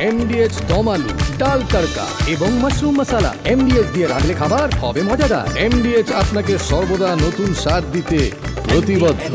এমডিএচ দম আলু, ডাল তড়কা এবং মাশরুম মশলা। এমডিএচ দিয়ে রাঁধলে খাবার হবে মজাদার। এমডিএচ আপনাকে সর্বদা নতুন স্বাদ দিতে প্রতিবদ্ধ।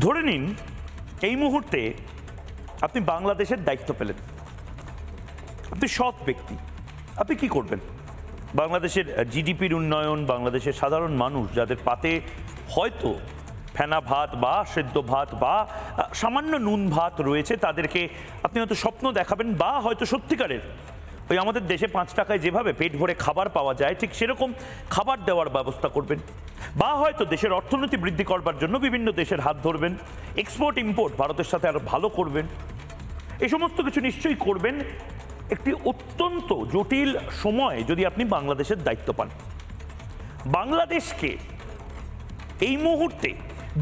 ধরে নিন এই মুহূর্তে আপনি বাংলাদেশের দায়িত্ব পেলেন, আপনি সৎ ব্যক্তি, আপনি কি করবেন? বাংলাদেশের জিডিপির উন্নয়ন, বাংলাদেশের সাধারণ মানুষ যাদের পাতে হয়তো ফেনা ভাত বা সেদ্ধ ভাত বা সামান্য নুন ভাত রয়েছে, তাদেরকে আপনি হয়তো স্বপ্ন দেখাবেন বা হয়তো সত্যিকারের ওই আমাদের দেশে 5 টাকায় যেভাবে পেট ভরে খাবার পাওয়া যায় ঠিক সেরকম খাবার দেওয়ার ব্যবস্থা করবেন, বা হয়তো দেশের অর্থনীতি বৃদ্ধি করবার জন্য বিভিন্ন দেশের হাত ধরবেন, এক্সপোর্ট ইম্পোর্ট ভারতের সাথে আরো ভালো করবেন। এই সমস্ত কিছু নিশ্চয়ই করবেন একটি অত্যন্ত জটিল সময় যদি আপনি বাংলাদেশের দায়িত্ব পান। বাংলাদেশকে এই মুহূর্তে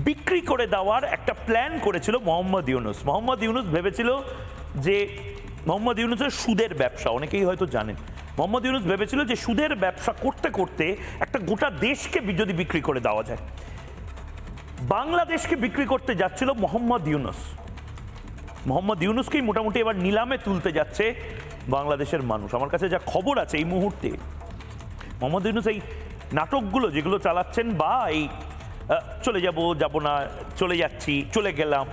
বিক্রি করে দেওয়ার একটা প্ল্যান করেছিল মোহাম্মদ ইউনূস। মোহাম্মদ ইউনূস ভেবেছিল যে মোহাম্মদ ইউনূসের সুদের ব্যবসা, অনেকেই হয়তো জানেন, মোহাম্মদ ইউনূস ভেবেছিল যে সুদের ব্যবসা করতে করতে একটা গোটা দেশকে যদি বিক্রি করে দেওয়া যায়। বাংলাদেশকে বিক্রি করতে যাচ্ছিল মোহাম্মদ ইউনূস। মোহাম্মদ ইউনূসকেই মোটামুটি এবার নিলামে তুলতে যাচ্ছে বাংলাদেশের মানুষ। আমার কাছে যা খবর আছে এই মুহূর্তে মোহাম্মদ ইউনূস এই নাটকগুলো যেগুলো চালাচ্ছেন, বা এই চলে যাব না, চলে যাচ্ছি, চলে গেলাম,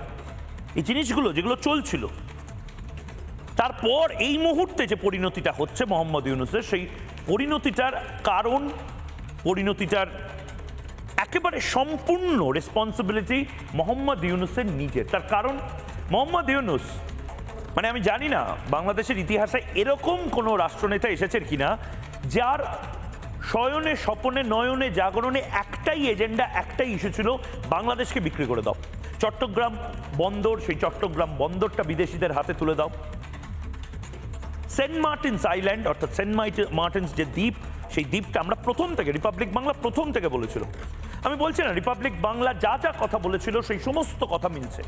এই জিনিসগুলো যেগুলো চলছিল, তারপর এই মুহূর্তে যে পরিণতিটা হচ্ছে মোহাম্মদ ইউনূসের, সেই পরিণতিটার কারণ, পরিণতিটার একেবারে সম্পূর্ণ রেসপন্সিবিলিটি মোহাম্মদ ইউনূসের নিজের। তার কারণ মোহাম্মদ ইউনূস, মানে আমি জানি না বাংলাদেশের ইতিহাসে এরকম কোনো রাষ্ট্রনেতা এসেছেন কিনা যার শয়নে স্বপনে নয়নে জাগরণে একটাই এজেন্ডা, একটাই ইস্যু ছিল, বাংলাদেশকে বিক্রি করে দাও। চট্টগ্রাম বন্দর, সেই চট্টগ্রাম বন্দরটা বিদেশিদের হাতে তুলে দাও। সেন্ট মার্টিনস আইল্যান্ড, অর্থাৎ সেন্ট মার্টিনস যে দ্বীপ, সেই দ্বীপটা আমরা প্রথম থেকে, রিপাবলিক বাংলা প্রথম থেকে বলেছিল। আমি বলছি না রিপাবলিক বাংলা যা যা কথা বলেছিল সেই সমস্ত কথা মিলছে।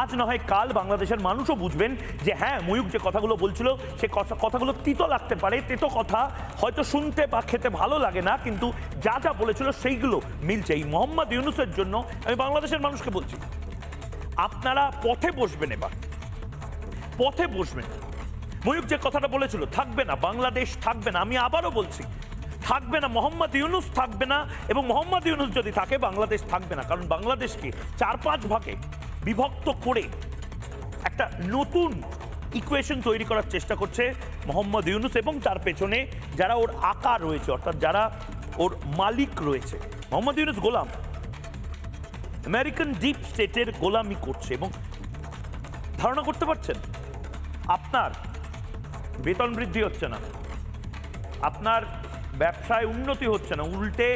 আজ না হয় কাল বাংলাদেশের মানুষও বুঝবেন যে হ্যাঁ, ময়ূক যে কথাগুলো বলছিল সে কথাগুলো তিতো লাগতে পারে, তেতো কথা হয়তো শুনতে বা খেতে ভালো লাগে না, কিন্তু যা যা বলেছিল সেইগুলো মিলছে। এই মোহাম্মদ ইউনূসের জন্য আমি বাংলাদেশের মানুষকে বলছি, আপনারা পথে বসবেন, এবার পথে বসবেন। ময়ূক যে কথাটা বলেছিল থাকবে না, বাংলাদেশ থাকবে না, আমি আবারও বলছি থাকবে না, মোহাম্মদ ইউনূস থাকবে না, এবং মোহাম্মদ ইউনূস যদি থাকে বাংলাদেশ থাকবে না। কারণ বাংলাদেশকে 4-5 ভাগে বিভক্ত করে একটা নতুন ইকুয়েশন তৈরি করার চেষ্টা করছে মোহাম্মদ ইউনূস, এবং তার পেছনে যারা ওর আকা রয়েছে, অর্থাৎ যারা ওর মালিক রয়েছে। মোহাম্মদ ইউনূস গোলাম, আমেরিকান ডিপ স্টেটের গোলামি করছে। এবং ধারণা করতে পারছেন, আপনার বেতন বৃদ্ধি হচ্ছে না, আপনার ব্যবসায় উন্নতি হচ্ছে না, উল্টে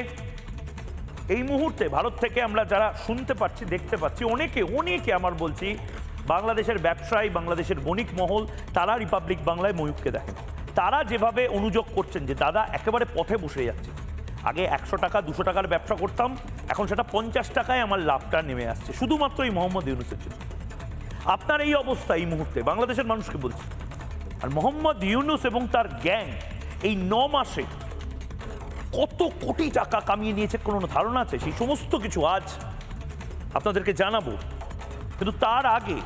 এই মুহূর্তে ভারত থেকে আমরা যারা শুনতে পাচ্ছি, দেখতে পাচ্ছি, অনেকে আমার বলছি বাংলাদেশের ব্যবসায়ী, বাংলাদেশের বণিক মহল, তারা রিপাবলিক বাংলায় ময়ূককে দেখেন। তারা যেভাবে অনুযোগ করছেন যে দাদা একেবারে পথে বসে যাচ্ছে, আগে 100 টাকা 200 টাকার ব্যবসা করতাম, এখন সেটা 50 টাকায় আমার লাভটা নেমে আসছে, শুধুমাত্র এই মোহাম্মদ ইউনূসের জন্য। আপনার এই অবস্থা এই মুহূর্তে বাংলাদেশের মানুষকে বলছি। আর মোহাম্মদ ইউনূস এবং তার গ্যাং এই 9 মাসে কত কোটি টাকা কামিয়ে নিয়েছে কোনো ধারণা আছে? সেই সমস্ত কিছু আজ আপনাদেরকে জানাবো। কিন্তু তার আগে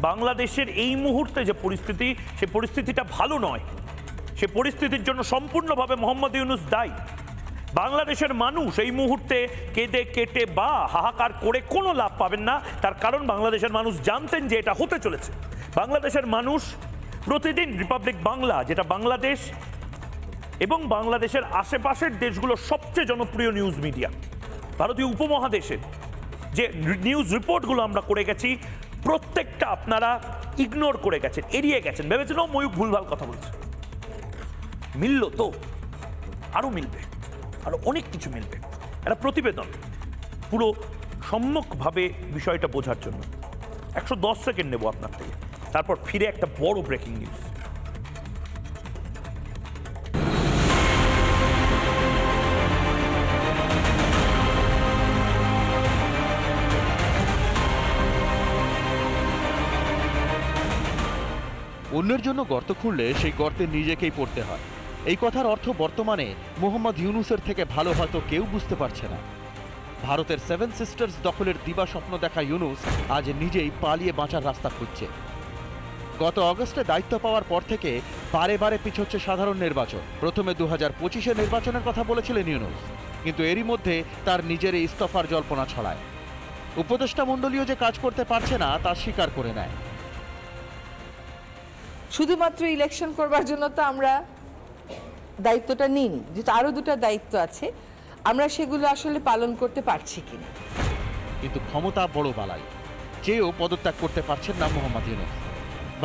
বাংলাদেশের এই মুহূর্তে যে পরিস্থিতি, সেই পরিস্থিতিটা ভালো নয়। সে পরিস্থিতির জন্য সম্পূর্ণভাবে মোহাম্মদ ইউনূস দায়ী। বাংলাদেশের মানুষ এই মুহূর্তে কেঁদে কেটে বা হাহাকার করে কোনো লাভ পাবেন না। তার কারণ বাংলাদেশের মানুষ জানতেন যে এটা হতে চলেছে। বাংলাদেশের মানুষ প্রতিদিন রিপাবলিক বাংলা, যেটা বাংলাদেশ এবং বাংলাদেশের আশেপাশের দেশগুলোর সবচেয়ে জনপ্রিয় নিউজ মিডিয়া, ভারতীয় উপমহাদেশের যে নিউজ রিপোর্টগুলো আমরা করে গেছি, প্রত্যেকটা আপনারা ইগনোর করে গেছেন, এড়িয়ে গেছেন, ভেবেছেন ও ময়ূক ভুলভাল কথা বলছে। মিলল তো, আরো মিলবে, আরো অনেক কিছু মিলবে। একটা প্রতিবেদন পুরো সম্যকভাবে বিষয়টা বোঝার জন্য। 110 সেকেন্ড নেব আপনার থেকে, তারপর ফিরে একটা বড় ব্রেকিং নিউজ। অন্যের জন্য গর্ত খুঁড়লে সেই গর্তে নিজেকেই পড়তে হয়। এই কথার অর্থ বর্তমানে মোহাম্মদ ইউনুসের থেকে ভালো হয়তো কেউ বুঝতে পারছে না। ভারতের 7 সিস্টার্স দখলের দিবা স্বপ্ন দেখা ইউনুস আজ নিজেই পালিয়ে বাঁচার রাস্তা খুঁজছে। গত অগস্টে দায়িত্ব পাওয়ার পর থেকে বারে বারে পিছোচ্ছে সাধারণ নির্বাচন। প্রথমে 2025-এ নির্বাচনের কথা বলেছিলেন ইউনুস, কিন্তু এরই মধ্যে তার নিজের ইস্তফার জল্পনা ছড়ায়। উপদেষ্টা মণ্ডলীও যে কাজ করতে পারছে না তা স্বীকার করে নেয়। শুধুমাত্র ইলেকশন করবার জন্য তো আমরা দায়িত্বটা নিইনি, যেহেতু আরো দুটো দায়িত্ব আছে, আমরা সেগুলো আসলে পালন করতে পারছি কিনা। কিন্তু ক্ষমতা বড় বালাই, চেয়েও পদত্যাগ করতে পারছেন না মোহাম্মদ ইউনুস।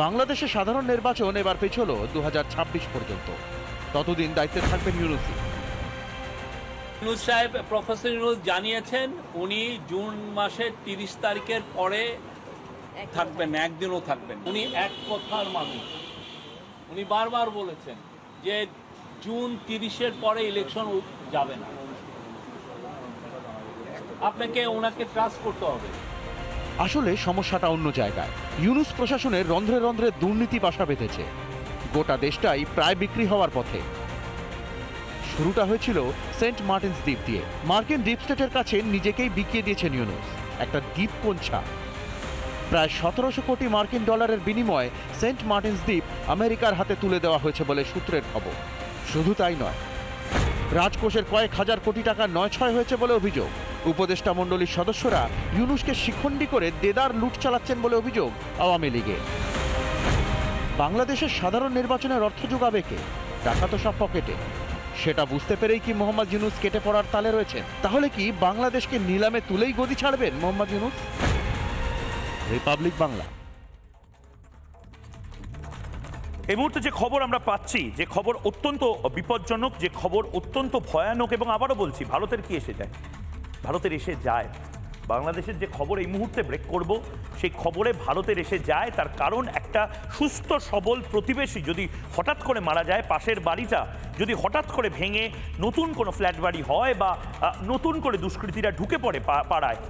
বাংলাদেশে সাধারণ নির্বাচন এবার পেছল 2026 পর্যন্ত। ততদিন দায়িত্বে থাকবেন ইউনুসই। ইউনুস সাহেব, প্রফেসর ইউনুস জানিয়েছেন উনি জুন মাসের 30 তারিখের পরে থাকবেন, একদিনও থাকবেন। উনি এক কথার মানুষ, উনি বারবার বলেছেন যে জুন 30-এর পরে ইলেকশন যাবে না। আপনাকে ওনাকে ট্রাস্ট করতে হবে। আসলে সমস্যাটা অন্য জায়গায়। ইউনুস প্রশাসনের রন্ধ্রে রন্ধ্রে দুর্নীতি বাসা বেঁধেছে। গোটা দেশটাই প্রায় বিক্রি হওয়ার পথে। শুরুটা হয়েছিল সেন্ট মার্টিনস দ্বীপ দিয়ে। মার্কিন ডিপ স্টেটের কাছে নিজেকেই বিকিয়ে দিয়েছেন ইউনুস। একটা দ্বীপকঞ্ছা। প্রায় 1700 কোটি মার্কিন ডলারের বিনিময়ে সেন্ট মার্টিনস দ্বীপ আমেরিকার হাতে তুলে দেওয়া হয়েছে বলে সূত্রের খবর। শুধু তাই নয়, রাজকোষের কয়েক হাজার কোটি টাকা নয়ছয় হয়েছে বলে অভিযোগ। উপদেষ্টা মণ্ডলীর সদস্যরা ইউনুসকে শিখণ্ডী করে দেদার লুট চালাচ্ছেন বলে অভিযোগ আওয়ামী লীগের। বাংলাদেশের সাধারণ নির্বাচনের অর্থ যোগাবে কে? টাকা তো সব পকেটে। সেটা বুঝতে পেরেই কি মোহাম্মদ ইউনুস কেটে পড়ার তালে রয়েছেন? তাহলে কি বাংলাদেশকে নিলামে তুলেই গদি ছাড়বেন মোহাম্মদ ইউনুস? রিপাবলিক বাংলা। এই মুহূর্তে যে খবর আমরা পাচ্ছি, যে খবর অত্যন্ত বিপজ্জনক, যে খবর অত্যন্ত ভয়ানক, এবং আবারও বলছি, ভারতের কি এসে যায়? ভারতের এসে যায়। বাংলাদেশের যে খবর এই মুহূর্তে ব্রেক করব, সেই খবরে ভারতের এসে যায়। তার কারণ, একটা সুস্থ সবল প্রতিবেশী যদি হঠাৎ করে মারা যায়, পাশের বাড়িটা যদি হঠাৎ করে ভেঙে নতুন কোনো ফ্ল্যাট বাড়ি হয়, বা নতুন করে দুষ্কৃতীরা ঢুকে পড়ে পাড়ায়,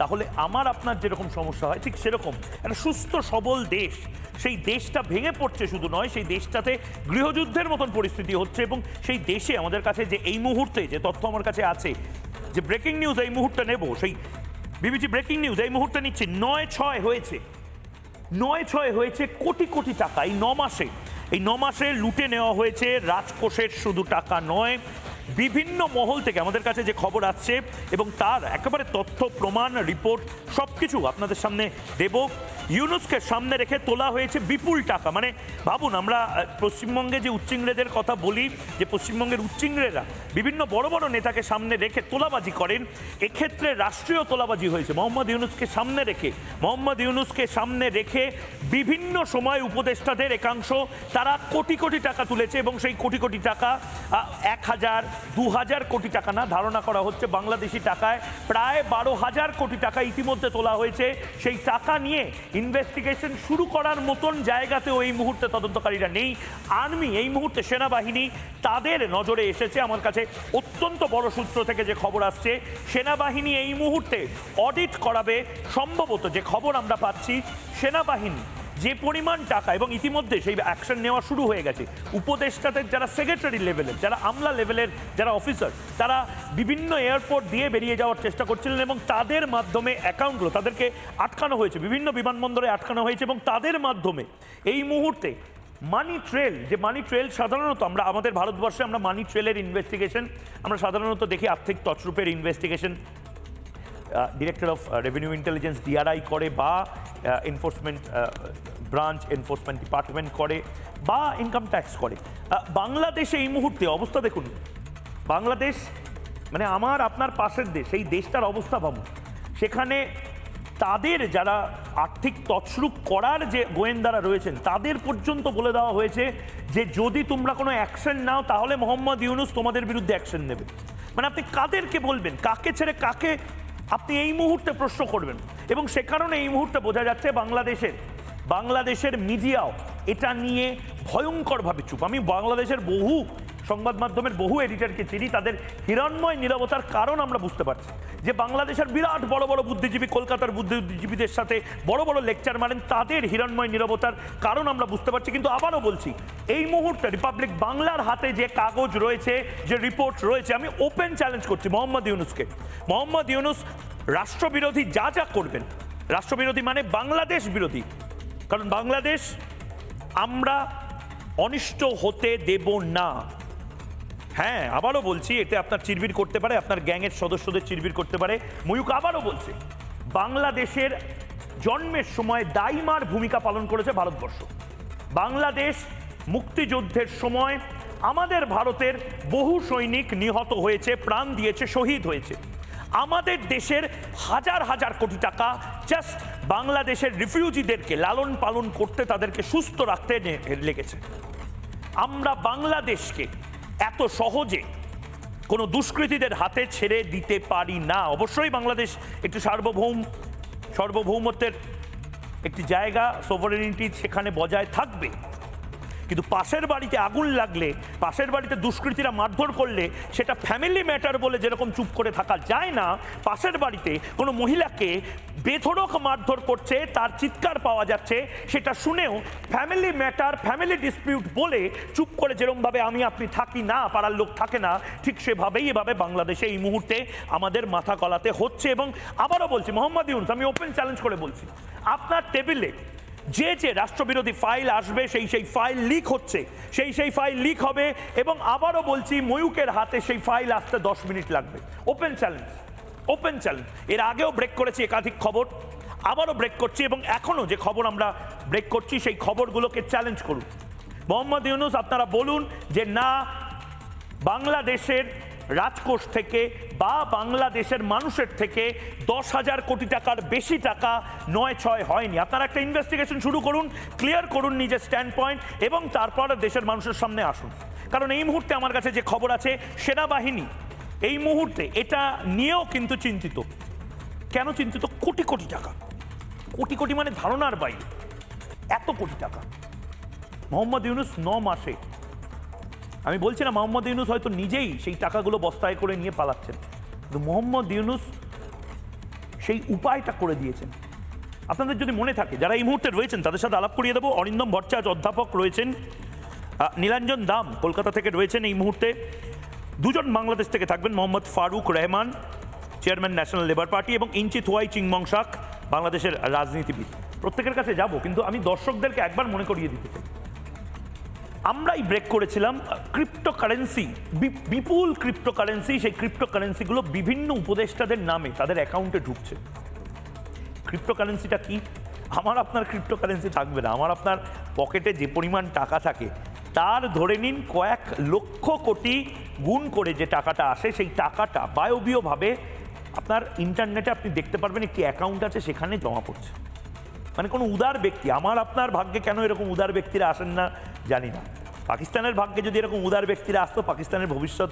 তাহলে আমার আপনার যেরকম সমস্যা হয়, ঠিক সেরকম একটা সুস্থ সবল দেশ, সেই দেশটা ভেঙে পড়ছে শুধু নয়, সেই দেশটাতে গৃহযুদ্ধের মতন পরিস্থিতি হচ্ছে। এবং সেই দেশে আমাদের কাছে যে এই মুহূর্তে যে তথ্য আমার কাছে আছে, যে ব্রেকিং নিউজ এই মুহূর্তে নেব, সেই বিবিসি ব্রেকিং নিউজ এই মুহূর্তে নিচ্ছি, 9-6 হয়েছে কোটি কোটি টাকা এই 9 মাসে। এই 9 মাসে লুটে নেওয়া হয়েছে রাজকোষের শুধু টাকা নয়, বিভিন্ন মহল থেকে আমাদের কাছে যে খবর আসছে, এবং তার একেবারে তথ্য প্রমাণ রিপোর্ট সবকিছু আপনাদের সামনে দেব। ইউনুসকে সামনে রেখে তোলা হয়েছে বিপুল টাকা। মানে ভাবুন, আমরা পশ্চিমবঙ্গে যে উচ্চিংড়েদের কথা বলি, যে পশ্চিমবঙ্গের উচ্চিংড়েরা বিভিন্ন বড় বড় নেতাকে সামনে রেখে তোলাবাজি করেন, এক্ষেত্রে রাষ্ট্রীয় তোলাবাজি হয়েছে মোহাম্মদ ইউনুসকে সামনে রেখে বিভিন্ন সময় উপদেষ্টাদের একাংশ তারা কোটি কোটি টাকা তুলেছে। এবং সেই কোটি কোটি টাকা 1000-2000 কোটি টাকা না, ধারণা করা হচ্ছে বাংলাদেশি টাকায় প্রায় 12,000 কোটি টাকা ইতিমধ্যে তোলা হয়েছে। সেই টাকা নিয়ে ইনভেস্টিগেশন শুরু করার মতন জায়গাতেও এই মুহূর্তে তদন্তকারীরা নেই। আর্মি, এই মুহূর্তে সেনাবাহিনী, তাদের নজরে এসেছে। আমার কাছে অত্যন্ত বড় সূত্র থেকে যে খবর আসছে, সেনাবাহিনী এই মুহূর্তে অডিট করাবে সম্ভবত। যে খবর আমরা পাচ্ছি, সেনাবাহিনী যে পরিমাণ টাকা, এবং ইতিমধ্যে সেই অ্যাকশন নেওয়া শুরু হয়ে গেছে। উপদেষ্টাদের যারা সেক্রেটারি লেভেলের, যারা আমলা লেভেলের যারা অফিসার, তারা বিভিন্ন এয়ারপোর্ট দিয়ে বেরিয়ে যাওয়ার চেষ্টা করছিলেন, এবং তাদের মাধ্যমে অ্যাকাউন্টগুলো তাদেরকে আটকানো হয়েছে, বিভিন্ন বিমানবন্দরে আটকানো হয়েছে। এবং তাদের মাধ্যমে এই মুহূর্তে মানি ট্রেল, যে মানি ট্রেল সাধারণত আমরা আমাদের ভারতবর্ষে আমরা মানি ট্রেলের ইনভেস্টিগেশন আমরা সাধারণত দেখি, আর্থিক তছরূপের investigation director of revenue intelligence DRI করে, বা এনফোর্সমেন্ট ব্রাঞ্চ এনফোর্সমেন্ট ডিপার্টমেন্ট করে, বা ইনকাম ট্যাক্স করে। বাংলাদেশে এই মুহূর্তে অবস্থা দেখুন, বাংলাদেশ মানে আমার আপনার পাশের দেশ, এই দেশটার অবস্থা ভাবুন। সেখানে তাদের যারা আর্থিক তছরূপ করার যে গোয়েন্দারা রয়েছেন তাদের পর্যন্ত বলে দেওয়া হয়েছে যে যদি তোমরা কোনো অ্যাকশন নাও তাহলে মোহাম্মদ ইউনূস তোমাদের বিরুদ্ধে অ্যাকশন নেবে। মানে আপনি কাদেরকে বলবেন, কাকে ছেড়ে কাকে আপনি এই মুহূর্তে প্রশ্ন করবেন? এবং সে কারণে এই মুহূর্তে বোঝা যাচ্ছে বাংলাদেশের মিডিয়াও এটা নিয়ে ভয়ঙ্করভাবে চুপ। আমি বাংলাদেশের বহু সংবাদ মাধ্যমের বহু এডিটরকে চিনি, তাদের হিরণ্ময় নীরবতার কারণ আমরা বুঝতে পারছি যে বাংলাদেশের বিরাট বড় বড় বুদ্ধিজীবী, কলকাতার বুদ্ধিজীবীদের সাথে বড় বড় লেকচার মারেন, তাদের হিরণ্ময় নীরবতার কারণ আমরা বুঝতে পারছি। কিন্তু আবারও বলছি, এই মুহূর্তে রিপাবলিক বাংলার হাতে যে কাগজ রয়েছে, যে রিপোর্ট রয়েছে, আমি ওপেন চ্যালেঞ্জ করছি মোহাম্মদ ইউনূসকে। মোহাম্মদ ইউনূস রাষ্ট্রবিরোধী যা যা করবেন, রাষ্ট্রবিরোধী মানে বাংলাদেশ বিরোধী, কারণ বাংলাদেশ আমরা অনিষ্ট হতে দেব না। হ্যাঁ, আবারও বলছি, এতে আপনার চিরবির করতে পারে, আপনার গ্যাংয়ের সদস্যদের চিরবির করতে পারে। ময়ূক আবারও বলছে, বাংলাদেশের জন্মের সময় দাইমার ভূমিকা পালন করেছে ভারতবর্ষ। বাংলাদেশ মুক্তিযুদ্ধের সময় আমাদের ভারতের বহু সৈনিক নিহত হয়েছে, প্রাণ দিয়েছে, শহীদ হয়েছে। আমাদের দেশের হাজার হাজার কোটি টাকা জাস্ট বাংলাদেশের রিফিউজিদেরকে লালন পালন করতে, তাদেরকে সুস্থ রাখতে লেগেছে। আমরা বাংলাদেশকে এত সহজে কোনো দুষ্কৃতীদের হাতে ছেড়ে দিতে পারি না। অবশ্যই বাংলাদেশ একটি সার্বভৌমত্বের একটি জায়গা, সোভারেনিটি সেখানে বজায় থাকবে, কিন্তু পাশের বাড়িতে আগুন লাগলে, পাশের বাড়িতে দুষ্কৃতীরা মারধর করলে সেটা ফ্যামিলি ম্যাটার বলে যেরকম চুপ করে থাকা যায় না, পাশের বাড়িতে কোনো মহিলাকে বেধড়ক মারধর করছে, তার চিৎকার পাওয়া যাচ্ছে, সেটা শুনেও ফ্যামিলি ম্যাটার, ফ্যামিলি ডিসপিউট বলে চুপ করে যেরকমভাবে আমি আপনি থাকি না, পাড়ার লোক থাকে না, ঠিক সেভাবেই এভাবে বাংলাদেশে এই মুহূর্তে আমাদের মাথা গলাতে হচ্ছে। এবং আবারও বলছি, মোহাম্মদ ইউনূস, আমি ওপেন চ্যালেঞ্জ করে বলছি, আপনার টেবিলে যে যে রাষ্ট্রবিরোধী ফাইল আসবে সেই ফাইল লিক হচ্ছে, সেই ফাইল লিক হবে। এবং আবারও বলছি, ময়ূকের হাতে সেই ফাইল আসতে 10 মিনিট লাগবে। Open challenge. এর আগেও ব্রেক করেছি একাধিক খবর, আবারও ব্রেক করছি, এবং এখনো যে খবর আমরা ব্রেক করছি সেই খবরগুলোকে চ্যালেঞ্জ করুন। মোহাম্মদ ইউনূস, আপনারা বলুন যে না, বাংলাদেশের রাজকোষ থেকে বা বাংলাদেশের মানুষের থেকে 10,000 কোটি টাকার বেশি টাকা 9-6 হয়নি। আপনারা একটা ইনভেস্টিগেশন শুরু করুন, ক্লিয়ার করুন নিজের স্ট্যান্ড পয়েন্ট, এবং তারপরে দেশের মানুষের সামনে আসুন। কারণ এই মুহূর্তে আমার কাছে যে খবর আছে, সেনাবাহিনী এই মুহূর্তে এটা নিয়েও কিন্তু চিন্তিত। কেন চিন্তিত? কোটি কোটি টাকা, কোটি কোটি মানে ধারণার বাইরে, এত কোটি টাকা। মোহাম্মদ ইউনূস 9 মাসে, আমি বলছি না মোহাম্মদ ইউনূস হয়তো নিজেই সেই টাকাগুলো বস্তায় করে নিয়ে পালাচ্ছেন, কিন্তু মোহাম্মদ ইউনূস সেই উপায়টা করে দিয়েছেন। আপনাদের যদি মনে থাকে, যারা এই মুহূর্তে রয়েছেন তাদের সাথে আলাপ করিয়ে দেবো। অরিন্দম ভট্টাচার্য অধ্যাপক রয়েছেন, নীলাঞ্জন দাম কলকাতা থেকে রয়েছেন এই মুহূর্তে, দুজন বাংলাদেশ থেকে থাকবেন, Mohammad Faruk Rahman, chairman national labour party, এবং ইঞ্চিত ওয়াই চিংমংসাক, বাংলাদেশের রাজনীতিবিদ। প্রত্যেকের কাছে যাব, কিন্তু আমি দর্শকদেরকে একবার মনে করিয়ে দিতে চাই, আমরাই ব্রেক করেছিলাম ক্রিপ্টোকারেন্সি, বিপুল ক্রিপ্টোকারেন্সি, সেই ক্রিপ্টোকারেন্সিগুলো বিভিন্ন উপদেষ্টাদের নামে তাদের অ্যাকাউন্টে ঢুকছে। ক্রিপ্টোকারেন্সিটা কি? আমার আপনার ক্রিপ্টোকারেন্সি থাকবে না, আমার আপনার পকেটে যে পরিমাণ টাকা থাকে তার ধরে নিন কয়েক লক্ষ কোটি গুণ করে যে টাকাটা আসে, সেই টাকাটা বায়বীয়ভাবে আপনার ইন্টারনেটে আপনি দেখতে পারবেন একটি অ্যাকাউন্ট আছে, সেখানে জমা পড়ছে। মানে কোনো উদার ব্যক্তি, আমার আপনার ভাগ্যে কেন এরকম উদার ব্যক্তিরা আসেন না জানি না। পাকিস্তানের ভাগ্যে যদি এরকম উদার ব্যক্তিরা আসতো, পাকিস্তানের ভবিষ্যৎ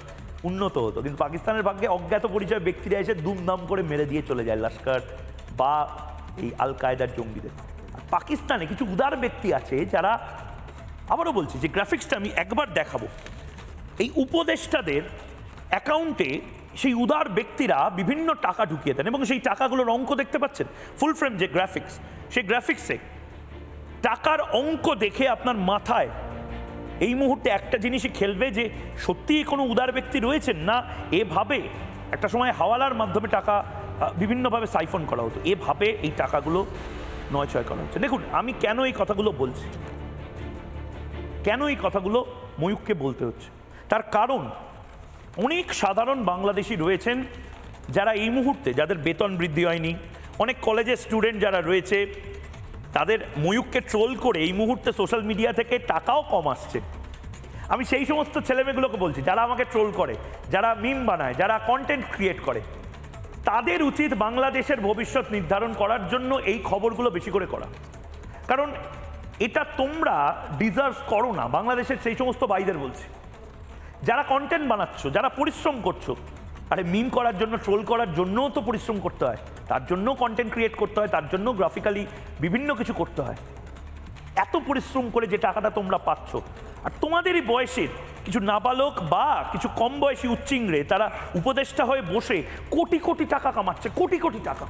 উন্নত হতো, কিন্তু পাকিস্তানের ভাগ্যে অজ্ঞাত পরিচয় ব্যক্তিরা এসে দুমদাম করে মেরে দিয়ে চলে যায় লস্কর বা এই আল কায়দার জঙ্গিদের। আর পাকিস্তানে কিছু উদার ব্যক্তি আছে যারা, আবারও বলছি যে গ্রাফিক্সটা আমি একবার দেখাবো, এই উপদেষ্টাদের অ্যাকাউন্টে সেই উদার ব্যক্তিরা বিভিন্ন টাকা ঢুকিয়ে দেন, এবং সেই টাকাগুলোর অঙ্ক দেখতে পাচ্ছেন, ফুল ফ্রেম যে গ্রাফিক্স, সেই গ্রাফিক্সে টাকার অঙ্ক দেখে আপনার মাথায় এই মুহূর্তে একটা জিনিসই খেলবে যে সত্যিই কোনো উদার ব্যক্তি রয়েছেন, না এভাবে একটা সময় হাওয়ালার মাধ্যমে টাকা বিভিন্নভাবে সাইফন করা হতো, এভাবে এই টাকাগুলো 9-6 করা হচ্ছে। দেখুন, আমি কেন এই কথাগুলো বলছি, কেন এই কথাগুলো ময়ূককে বলতে হচ্ছে, তার কারণ অনেক সাধারণ বাংলাদেশি রয়েছেন যারা এই মুহূর্তে, যাদের বেতন বৃদ্ধি হয়নি, অনেক কলেজের স্টুডেন্ট যারা রয়েছে, তাদের ময়ূককে ট্রোল করে এই মুহূর্তে সোশ্যাল মিডিয়া থেকে টাকাও কম আসছে। আমি সেই সমস্ত ছেলেমেয়েগুলোকে বলছি যারা আমাকে ট্রোল করে, যারা মিম বানায়, যারা কন্টেন্ট ক্রিয়েট করে, তাদের উচিত বাংলাদেশের ভবিষ্যৎ নির্ধারণ করার জন্য এই খবরগুলো বেশি করে করা, কারণ এটা তোমরা ডিজার্ভ করো না। বাংলাদেশের সেই সমস্ত ভাইদের বলছি, যারা কন্টেন্ট বানাচ্ছ, যারা পরিশ্রম করছো, আরে মিম করার জন্য, ট্রোল করার জন্যও তো পরিশ্রম করতে হয়, তার জন্য কন্টেন্ট ক্রিয়েট করতে হয়, তার জন্য গ্রাফিক্যালি বিভিন্ন কিছু করতে হয়। এত পরিশ্রম করে যে টাকাটা তোমরা পাচ্ছ, আর তোমাদেরই বয়সের কিছু নাবালক বা কিছু কম বয়সী উচ্চিংড়ে তারা উপদেষ্টা হয়ে বসে কোটি কোটি টাকা কামাচ্ছে, কোটি কোটি টাকা।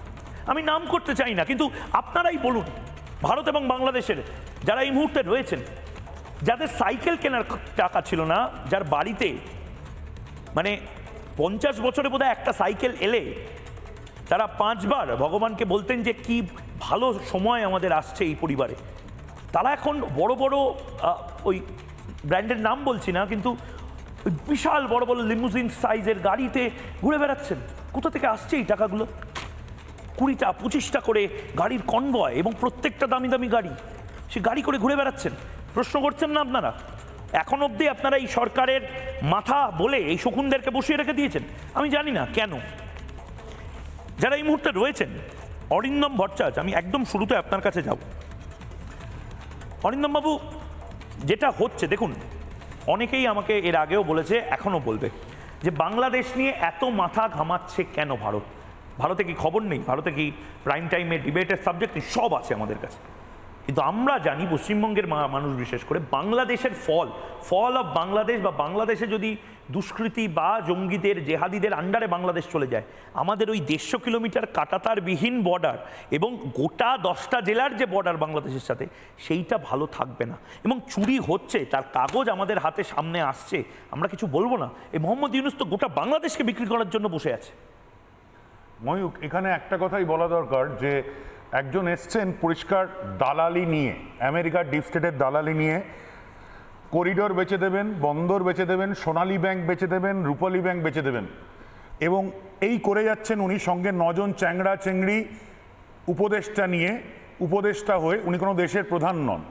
আমি নাম করতে চাই না, কিন্তু আপনারাই বলুন, ভারত এবং বাংলাদেশের যারা এই মুহূর্তে রয়েছেন, যাদের সাইকেল কেনার টাকা ছিল না, যার বাড়িতে মানে 50 বছরে বোধহয় একটা সাইকেল এলে তারা 5 বার ভগবানকে বলতেন যে কি ভালো সময় আমাদের আসছে এই পরিবারে, তারা এখন বড় বড় ওই ব্র্যান্ডের নাম বলছি না, কিন্তু ওই বিশাল বড় বড় লিমুজিন সাইজের গাড়িতে ঘুরে বেড়াচ্ছেন। কোথা থেকে আসছে এই টাকাগুলো? 20টা 25টা করে গাড়ির কনভয়, এবং প্রত্যেকটা দামি দামি গাড়ি, সে গাড়ি করে ঘুরে বেড়াচ্ছেন। প্রশ্ন করছেন না আপনারা? এখন অবধি আপনারা এই সরকারের মাথা বলে এই শকুনদেরকে বসিয়ে রেখে দিয়েছেন। আমি জানি না কেন। যারা এই মুহূর্তে রয়েছেন, অরিন্দম ভট্টাচার্য, আমি একদম শুরুতে আপনার কাছে যাব। অরিন্দম বাবু, যেটা হচ্ছে দেখুন, অনেকেই আমাকে এর আগেও বলেছে, এখনো বলবে, যে বাংলাদেশ নিয়ে এত মাথা ঘামাচ্ছে কেন ভারত? ভারতে কি খবর নেই? ভারতে কি প্রাইম টাইমে ডিবেটের সাবজেক্ট নেই? সব আছে আমাদের কাছে। কিন্তু আমরা জানি, পশ্চিমবঙ্গের মানুষ বিশেষ করে, বাংলাদেশের ফল অফ বাংলাদেশ, বা বাংলাদেশে যদি দুষ্কৃতি বা জঙ্গিদের, জেহাদিদের আন্ডারে বাংলাদেশ চলে যায়, আমাদের ওই 150 কিলোমিটার কাঁটাতারবিহীন বর্ডার এবং গোটা 10টা জেলার যে বর্ডার বাংলাদেশের সাথে, সেইটা ভালো থাকবে না। এবং চুরি হচ্ছে, তার কাগজ আমাদের হাতে সামনে আসছে, আমরা কিছু বলবো না। এই মোহাম্মদ ইউনূস তো গোটা বাংলাদেশকে বিক্রি করার জন্য বসে আছে। ময়ূক, এখানে একটা কথাই বলা দরকার, যে একজন এসছেন পরিষ্কার দালালি নিয়ে, আমেরিকার ডিপ স্টেটের দালালি নিয়ে, করিডোর বেচে দেবেন, বন্দর বেচে দেবেন, সোনালী ব্যাংক বেচে দেবেন, রূপালী ব্যাংক বেচে দেবেন, এবং এই করে যাচ্ছেন উনি। সঙ্গে 9 জন চ্যাংড়া চেংড়ি উপদেষ্টা নিয়ে, উপদেষ্টা হয়ে উনি কোনো দেশের প্রধান নন।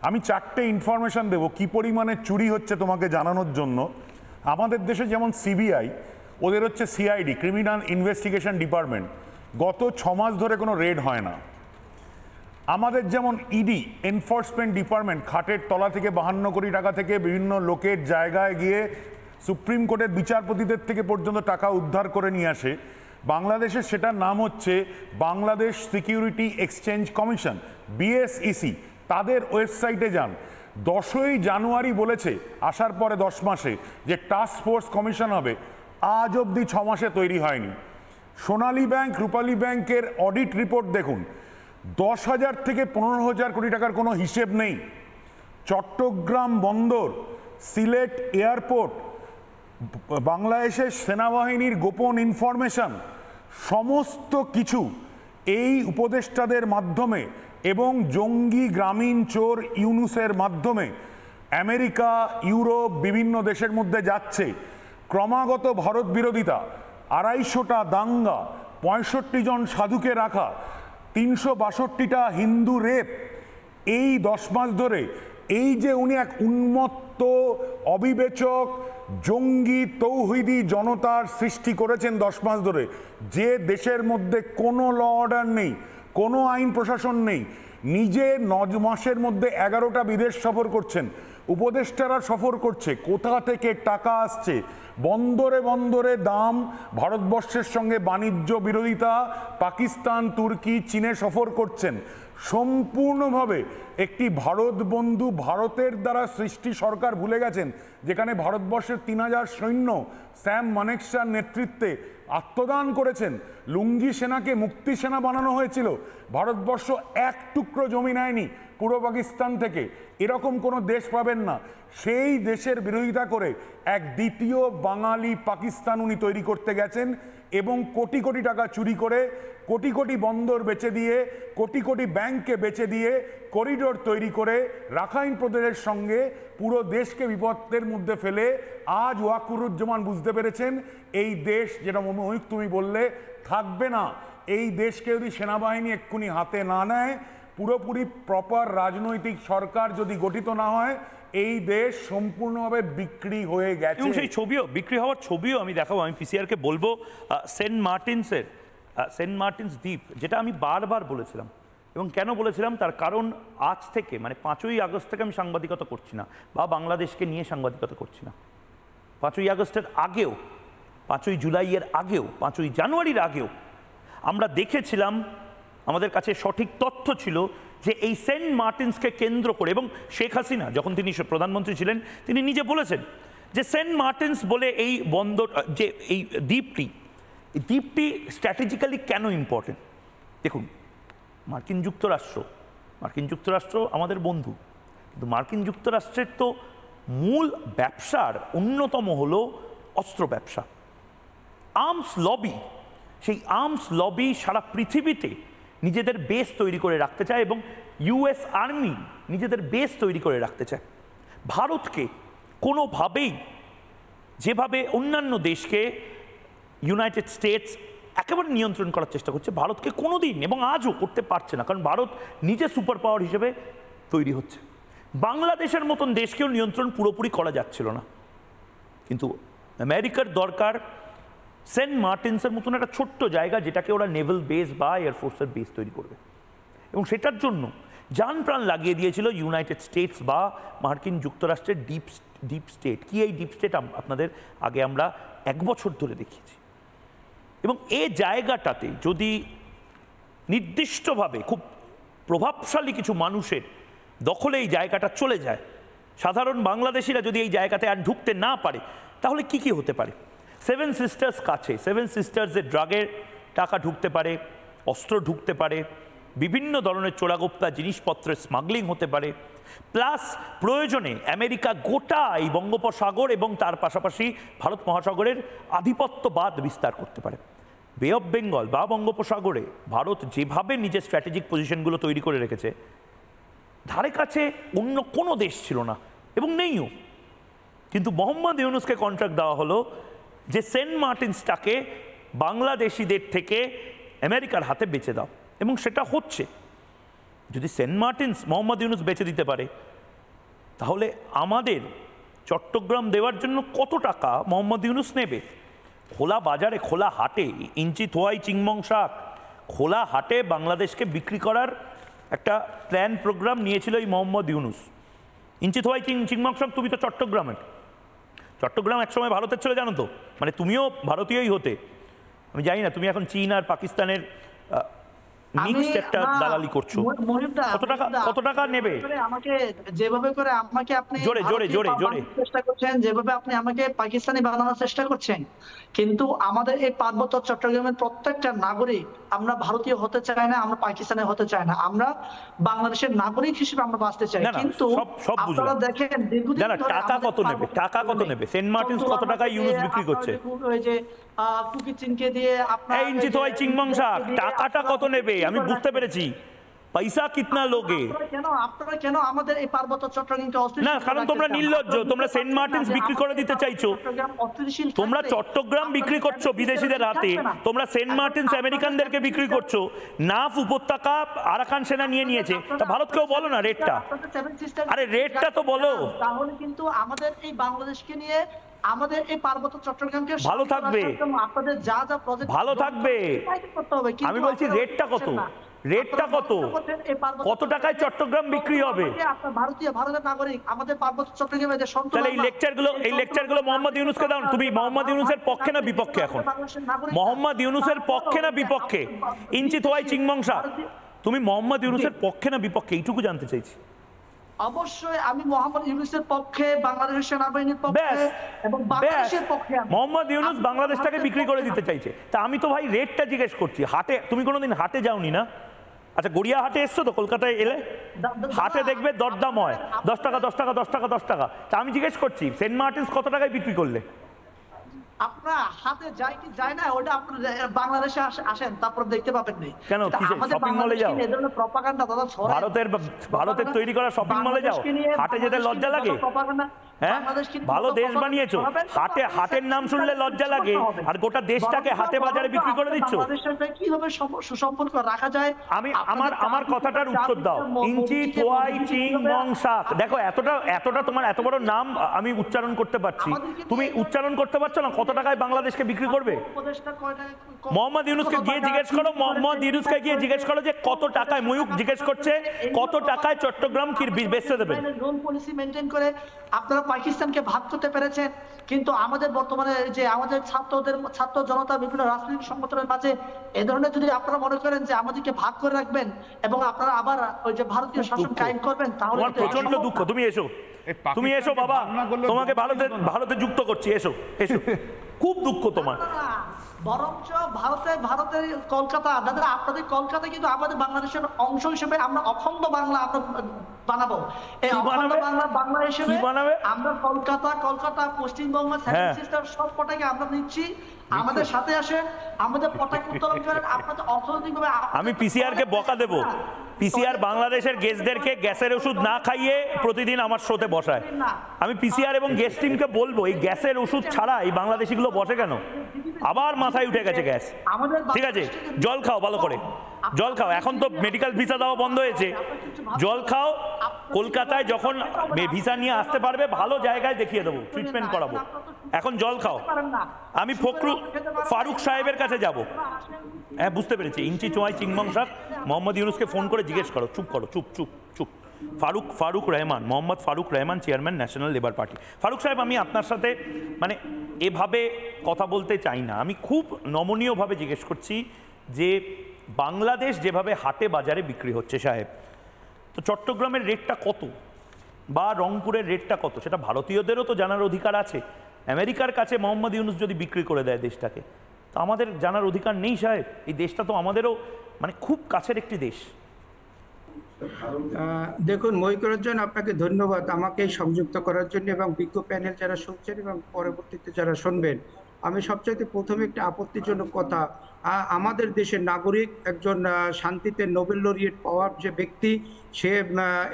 আমি 4টে ইনফরমেশন দেবো কি পরিমাণে চুরি হচ্ছে তোমাকে জানানোর জন্য। আমাদের দেশে যেমন সিবিআই, ওদের হচ্ছে সিআইডি, ক্রিমিনাল ইনভেস্টিগেশন ডিপার্টমেন্ট, গত 6 মাস ধরে কোনো রেড হয় না। আমাদের যেমন ইডি, এনফোর্সমেন্ট ডিপার্টমেন্ট, খাটের তলা থেকে 52 কোটি টাকা থেকে বিভিন্ন লোকের জায়গায় গিয়ে সুপ্রিম কোর্টের বিচারপতিদের থেকে পর্যন্ত টাকা উদ্ধার করে নিয়ে আসে। বাংলাদেশের সেটার নাম হচ্ছে Bangladesh security exchange commission, BSEC. তাদের ওয়েবসাইটে যান, 10ই জানুয়ারি বলেছে আসার পরে 10 মাসে যে টাস্ক ফোর্স কমিশন হবে, আজ অবধি 6 মাসে তৈরি হয়নি। সোনালী ব্যাংক, রূপালী ব্যাংকের অডিট রিপোর্ট দেখুন, 10,000 থেকে 15,000 কোটি টাকার কোনো হিসেব নেই। চট্টগ্রাম বন্দর, সিলেট এয়ারপোর্ট, বাংলাদেশের সেনাবাহিনীর গোপন ইনফরমেশন, সমস্ত কিছু এই উপদেষ্টাদের মাধ্যমে এবং জঙ্গি গ্রামীণ চোর ইউনূসের মাধ্যমে আমেরিকা, ইউরোপ, বিভিন্ন দেশের মধ্যে যাচ্ছে। ক্রমাগত ভারত বিরোধিতা, 250টা দাঙ্গা, 65 জন সাধুকে রাখা, 362টা হিন্দু রেপ, এই 10 মাস ধরে এই যে উনি এক উন্মত্ত, অবিবেচক, জঙ্গি, তৌহিদি জনতার সৃষ্টি করেছেন 10 মাস ধরে, যে দেশের মধ্যে কোনো ল অর্ডার নেই, কোনো আইন প্রশাসন নেই, নিজে 9 মাসের মধ্যে 11টা বিদেশ সফর করছেন, উপদেষ্টারা সফর করছে, কোথা থেকে টাকা আসছে, বন্দরে বন্দরে দাম, ভারতবর্ষের সঙ্গে বাণিজ্য বিরোধিতা, পাকিস্তান, তুর্কি, চীনে সফর করছেন। সম্পূর্ণভাবে একটি ভারত বন্ধু, ভারতের দ্বারা সৃষ্টি সরকার ভুলে গেছেন, যেখানে ভারতবর্ষের 3000 সৈন্য স্যাম মানেকশার নেতৃত্বে আত্মদান করেছেন। লুঙ্গি সেনাকে মুক্তি সেনা বানানো হয়েছিল। ভারতবর্ষ এক টুকরো জমি নেয়নি পূর্ব পাকিস্তান থেকে, এরকম কোনো দেশ পাবেন না। সেই দেশের বিরোধিতা করে এক দ্বিতীয় বাঙালি পাকিস্তান উনি তৈরি করতে গেছেন, এবং কোটি কোটি টাকা চুরি করে, কোটি কোটি বন্দর বেচে দিয়ে, কোটি কোটি ব্যাংককে বেচে দিয়ে, করিডোর তৈরি করে রাখাইন প্রদেশের সঙ্গে পুরো দেশকে বিপদের মধ্যে ফেলে আজ ওয়াকুরুজ্জামান বুঝতে পেরেছেন এই দেশ, যেটা মহিক তুমি বললে, থাকবে না। এই দেশকে যদি সেনাবাহিনী এক্ষুনি হাতে না নেয়, পুরোপুরি প্রপার রাজনৈতিক সরকার যদি গঠিত না হয়, এই দেশ সম্পূর্ণভাবে বিক্রি হয়ে গেছে। এবং সেই ছবিও, বিক্রি হওয়ার ছবিও আমি দেখাবো। আমি পিসিআরকে বলবো সেন্ট মার্টিনসের সেন্ট মার্টিনস দ্বীপ, যেটা আমি বারবার বলেছিলাম, এবং কেন বলেছিলাম তার কারণ আজ থেকে মানে 5ই আগস্ট থেকে আমি সাংবাদিকতা করছি না বা বাংলাদেশকে নিয়ে সাংবাদিকতা করছি না। 5ই আগস্টের আগেও, 5ই জুলাইয়ের আগেও, 5ই জানুয়ারির আগেও আমরা দেখেছিলাম, আমাদের কাছে সঠিক তথ্য ছিল যে এই সেন্ট মার্টিনসকে কেন্দ্র করে, এবং শেখ হাসিনা যখন তিনি প্রধানমন্ত্রী ছিলেন তিনি নিজে বলেছেন যে সেন্ট মার্টিনস বলে এই বন্দর, যে এই দ্বীপটি স্ট্র্যাটেজিক্যালি কেন ইম্পর্টেন্ট। দেখুন, মার্কিন যুক্তরাষ্ট্র আমাদের বন্ধু, কিন্তু মার্কিন যুক্তরাষ্ট্রের তো মূল ব্যবসার অন্যতম হলো অস্ত্র ব্যবসা, আর্মস লবি। সেই আর্মস লবি সারা পৃথিবীতে নিজেদের বেস তৈরি করে রাখতে চায় এবং ইউএস আর্মি নিজেদের বেস তৈরি করে রাখতে চায়। ভারতকে কোনোভাবেই, যেভাবে অন্যান্য দেশকে ইউনাইটেড স্টেটস একেবারে নিয়ন্ত্রণ করার চেষ্টা করছে, ভারতকে কোনোদিন এবং আজও করতে পারছে না, কারণ ভারত নিজে সুপার পাওয়ার হিসেবে তৈরি হচ্ছে। বাংলাদেশের মতন দেশকেও নিয়ন্ত্রণ পুরোপুরি করা যাচ্ছিল না, কিন্তু আমেরিকার দরকার সেন্ট মার্টিনসের মতন একটা ছোট্ট জায়গা যেটাকে ওরা নেভাল বেস বা এয়ারফোর্সের বেস তৈরি করবে, এবং সেটার জন্য জান প্রাণ লাগিয়ে দিয়েছিল ইউনাইটেড স্টেটস বা মার্কিন যুক্তরাষ্ট্রের ডিপ স্টেট। কি এই ডিপ স্টেট আপনাদের আগে আমরা 1 বছর ধরে দেখিয়েছি, এবং এই জায়গাটাতে যদি নির্দিষ্টভাবে খুব প্রভাবশালী কিছু মানুষের দখলে এই জায়গাটা চলে যায়, সাধারণ বাংলাদেশিরা যদি এই জায়গাতে আর ঢুকতে না পারে, তাহলে কি কি হতে পারে। 7 সিস্টার্স কাছে, 7 সিস্টার্সের ড্রাগের টাকা ঢুকতে পারে, অস্ত্র ঢুকতে পারে, বিভিন্ন ধরনের চোরাগোপ্তা জিনিসপত্রের স্মাগলিং হতে পারে, প্লাস প্রয়োজনে আমেরিকা গোটা এই বঙ্গোপসাগর এবং তার পাশাপাশি ভারত মহাসাগরের আধিপত্যবাদ বিস্তার করতে পারে। বে অফ বেঙ্গল বা বঙ্গোপসাগরে ভারত যেভাবে নিজের স্ট্র্যাটেজিক পজিশনগুলো তৈরি করে রেখেছে, ধারে কাছে অন্য কোনো দেশ ছিল না এবং নেইও। কিন্তু মোহাম্মদ ইউনুসকে কন্ট্রাক্ট দেওয়া হলো যে সেন্ট মার্টিনসটাকে বাংলাদেশিদের থেকে আমেরিকার হাতে বেচে দাও, এবং সেটা হচ্ছে। যদি সেন্ট মার্টিনস মোহাম্মদ ইউনুস বেচে দিতে পারে, তাহলে আমাদের চট্টগ্রাম দেওয়ার জন্য কত টাকা মোহাম্মদ ইউনুস নেবে। খোলা বাজারে, খোলা হাটে, ইঞ্চি থোয়াই চিংমং শাক খোলা হাটে বাংলাদেশকে বিক্রি করার একটা প্ল্যান প্রোগ্রাম নিয়েছিল এই মোহাম্মদ ইউনুস। ইঞ্চি থোয়াই চিংমং শাক, তুমি তো চট্টগ্রামের, চট্টগ্রাম একসময় ভারতের ছিল জানো তো, মানে তুমিও ভারতীয়ই হতে। আমি জানি না তুমি এখন চীন আর পাকিস্তানের মিক্সড একটা দালালি করছো। কত টাকা নেবে? আমাকে যেভাবে করে আমাকে আপনি জোরে চেষ্টা করছেন, যেভাবে আপনি আমাকে পাকিস্তানি বানানোর চেষ্টা করছেন, কিন্তু আমাদের এই পার্বত্য চট্টগ্রামের প্রত্যেকটা নাগরিক, আমরা ভারতীয় হতে চাই না, আমরা পাকিস্তানি হতে চাই না, আমরা বাংলাদেশের নাগরিক হিসেবে আমরা বাঁচতে চাই। কিন্তু আপনারা দেখেন দীর্ঘদিন ধরে টাকা কত নেবে সেন্ট মার্টিনস, কত টাকা ইউনুস বিক্রি করছে? ওই যে কুকি চিনকে দিয়ে আপনারা ইঞ্চি থোয়াই চিংমং শাক টাকাটা কত নেবে আমি বুঝতে পেরেছি। পয়সা কিতনা লোগে? আপনারা কেন আমাদের এই পার্বত্য চট্টগ্রামকে অস্থিতিশীল? না, কারণ তোমরা নির্লজ্জ, তোমরা সেন্ট মার্টিনস বিক্রি করে দিতে চাইছো। তোমরা চট্টগ্রাম বিক্রি করছো বিদেশিদের হাতে, তোমরা সেন্ট মার্টিনস আমেরিকানদেরকে বিক্রি করছো। নাফ উপত্যকা আরাকান সেনা নিয়ে নিয়েছে, তা ভারতকেও বলো না রেটটা। আরে রেটটা তো বলো। তাহলে কিন্তু আমাদের এই বাংলাদেশকে নিয়ে, আমাদের এই পার্বত্য চট্টগ্রামকে ভালো থাকবে, আপনাদের যা যা প্রজেক্ট ভালো থাকবে। আমি বলছি রেটটা কত, রেটটা কত, কত টাকায় চট্টগ্রাম বিক্রি হবে? ভারতের নাগরিক আমাদের পার্বত্য চট্টগ্রামে যে সন্তুষ্ট। তাহলে এই লেকচারগুলো মোহাম্মদ ইউনুসকে দাও। তুমি মোহাম্মদ ইউনুসের পক্ষে না বিপক্ষে? এখন মোহাম্মদ ইউনুসের পক্ষে না বিপক্ষে? ইঞ্চি থোয়াই চিংমং শাক, তুমি মোহাম্মদ ইউনুসের পক্ষে না বিপক্ষে, এইটুকু জানতে চাইছি। অবশ্যই আমি মোহাম্মদ ইউনুসের পক্ষে, বাংলাদেশের সেনাবাহিনীর পক্ষে এবং বাংলাদেশের পক্ষে। মোহাম্মদ ইউনুস বাংলাদেশটাকে বিক্রি করে দিতে চাইছে, তা আমি তো ভাই রেটটা জিজ্ঞেস করছি। হাটে তুমি কোনোদিন হাটে যাওনি না? আচ্ছা, গড়িয়া হাটে এসছো তো? কলকাতায় এলে হাটে দেখবে দরদাম হয় 10 টাকা 10 টাকা 10 টাকা 10 টাকা। তা আমি জিজ্ঞেস করছি সেন্ট মার্টিনস কত টাকায় বিক্রি করলে? আপনারা হাতে যায় কি যায় না, ওটা আপনারা বাংলাদেশে আসেন তারপর দেখতে পাবেন না। কেন শপিং মলে যাও? এই ধরনের প্রপাগান্ডা দাদা ছড়ায়। ভারতের তৈরি করা শপিং মলে যাও, হাটে যেতে লজ্জা লাগে? হ্যাঁ, ভালো দেশ বানিয়েছো, হাটের নাম শুনলে লজ্জা লাগে, আর গোটা দেশটাকে হাটে বাজারে বিক্রি করে দিচ্ছ। কিভাবে সুসম্পর্ক রাখা যায়? আমার কথাটার উত্তর দাও। ইঞ্চি থোয়াই চিংমং শাক, দেখো এতটা তোমার এত বড় নাম আমি উচ্চারণ করতে পারছি, তুমি উচ্চারণ করতে পারছো না? কত টাকায় বাংলাদেশকে বিক্রি করবে? মোহাম্মদ ইউনূসকে গিয়ে জিজ্ঞেস করো, মোহাম্মদ ইউনূসকে গিয়ে জিজ্ঞেস করো যে কত টাকায়, ময়ূক জিজ্ঞেস করছে কত টাকায় চট্টগ্রাম কি বেচতে দেবেন। লোন পলিসি মেনটেন করে আপনারা পাকিস্তানকে ভাগ করতে পেরেছেন, কিন্তু আমাদের বর্তমানে যে আমাদের ছাত্র জনতা বিভিন্ন রাজনৈতিক সংগঠনের মাঝে এ ধরনের যদি আপনারা মনে করেন যে আমাদেরকে ভাগ করে রাখবেন এবং আপনারা আবার ওই যে ভারতীয় শাসন কায়েম করবেন, তাহলে প্রচন্ড দুঃখ। তুমি এসো, তুমি এসো বাবা, তোমাকে ভারতে যুক্ত করছি, এসো এসো, খুব দুঃখ তোমার। বরঞ্চ ভারতের কলকাতা, দাদা আপনাদের কলকাতা কিন্তু আমাদের বাংলাদেশের অংশ হিসেবে আমরা অখণ্ড বাংলা আমরা বানাবো। এই অখণ্ড বাংলা হিসেবে আমরা কলকাতা পশ্চিমবঙ্গ সব কটাকে আমরা নিচ্ছি, আমাদের সাথে আসে, আমাদের পতাকা উত্তোলন করেন, আপনাদের অর্থনৈতিকভাবে। আমি পিসিআর কে বকা দেবো, পিসিআর বাংলাদেশের গেস্টদেরকে গ্যাসের ওষুধ না খাইয়ে প্রতিদিন আমার শোতে বসায়। আমি পিসিআর এবং গেস্ট টিমকে বলবো এই গ্যাসের ওষুধ ছাড়া এই বাংলাদেশিগুলো বসে কেন? আবার মাথায় উঠে গেছে গ্যাস। ঠিক আছে, জল খাও ভালো করে, জল খাও। এখন তো মেডিকেল ভিসা দেওয়া বন্ধ হয়েছে, জল খাও। কলকাতায় যখন ভিসা নিয়ে আসতে পারবে ভালো জায়গায় দেখিয়ে দেবো, ট্রিটমেন্ট করাবো। এখন জল খাও। আমি ফারুক সাহেবের কাছে যাব। হ্যাঁ বুঝতে পেরেছি, ইঞ্চি চোয়াই চিংমং শাক। মোহাম্মদ ইউনূসকে ফোন করে জিজ্ঞেস করো। চুপ করো, চুপ চুপ চুপ। Faruk Rahman, Mohammad Faruk Rahman, chairman national labour party. Faruk সাহেব, আমি আপনার সাথে মানে এভাবে কথা বলতে চাই না, আমি খুব নমনীয়ভাবে জিজ্ঞেস করছি যে বাংলাদেশ যেভাবে হাটে বাজারে বিক্রি হচ্ছে সাহেব, তো চট্টগ্রামের রেটটা কত বা রংপুরের রেটটা কত সেটা ভারতীয়দেরও তো জানার অধিকার আছে। আমেরিকার কাছে মোহাম্মদ ইউনূস যদি বিক্রি করে দেয় দেশটাকে, তো আমাদের জানার অধিকার নেই সাহেব? এই দেশটা তো আমাদেরও মানে খুব কাছের একটি দেশ। দেখুন মহিউদ্দিন, আপনাকে ধন্যবাদ আমাকে সংযুক্ত করার জন্য এবং বিজ্ঞ প্যানেল যারা শুনছেন এবং পরবর্তীতে যারা শুনবেন। আমি সবচাইতে প্রথমে একটা আপত্তিজনক কথা, আমাদের দেশের নাগরিক একজন শান্তিতে নোবেল লরিয়েট পাওয়ার যে ব্যক্তি, সে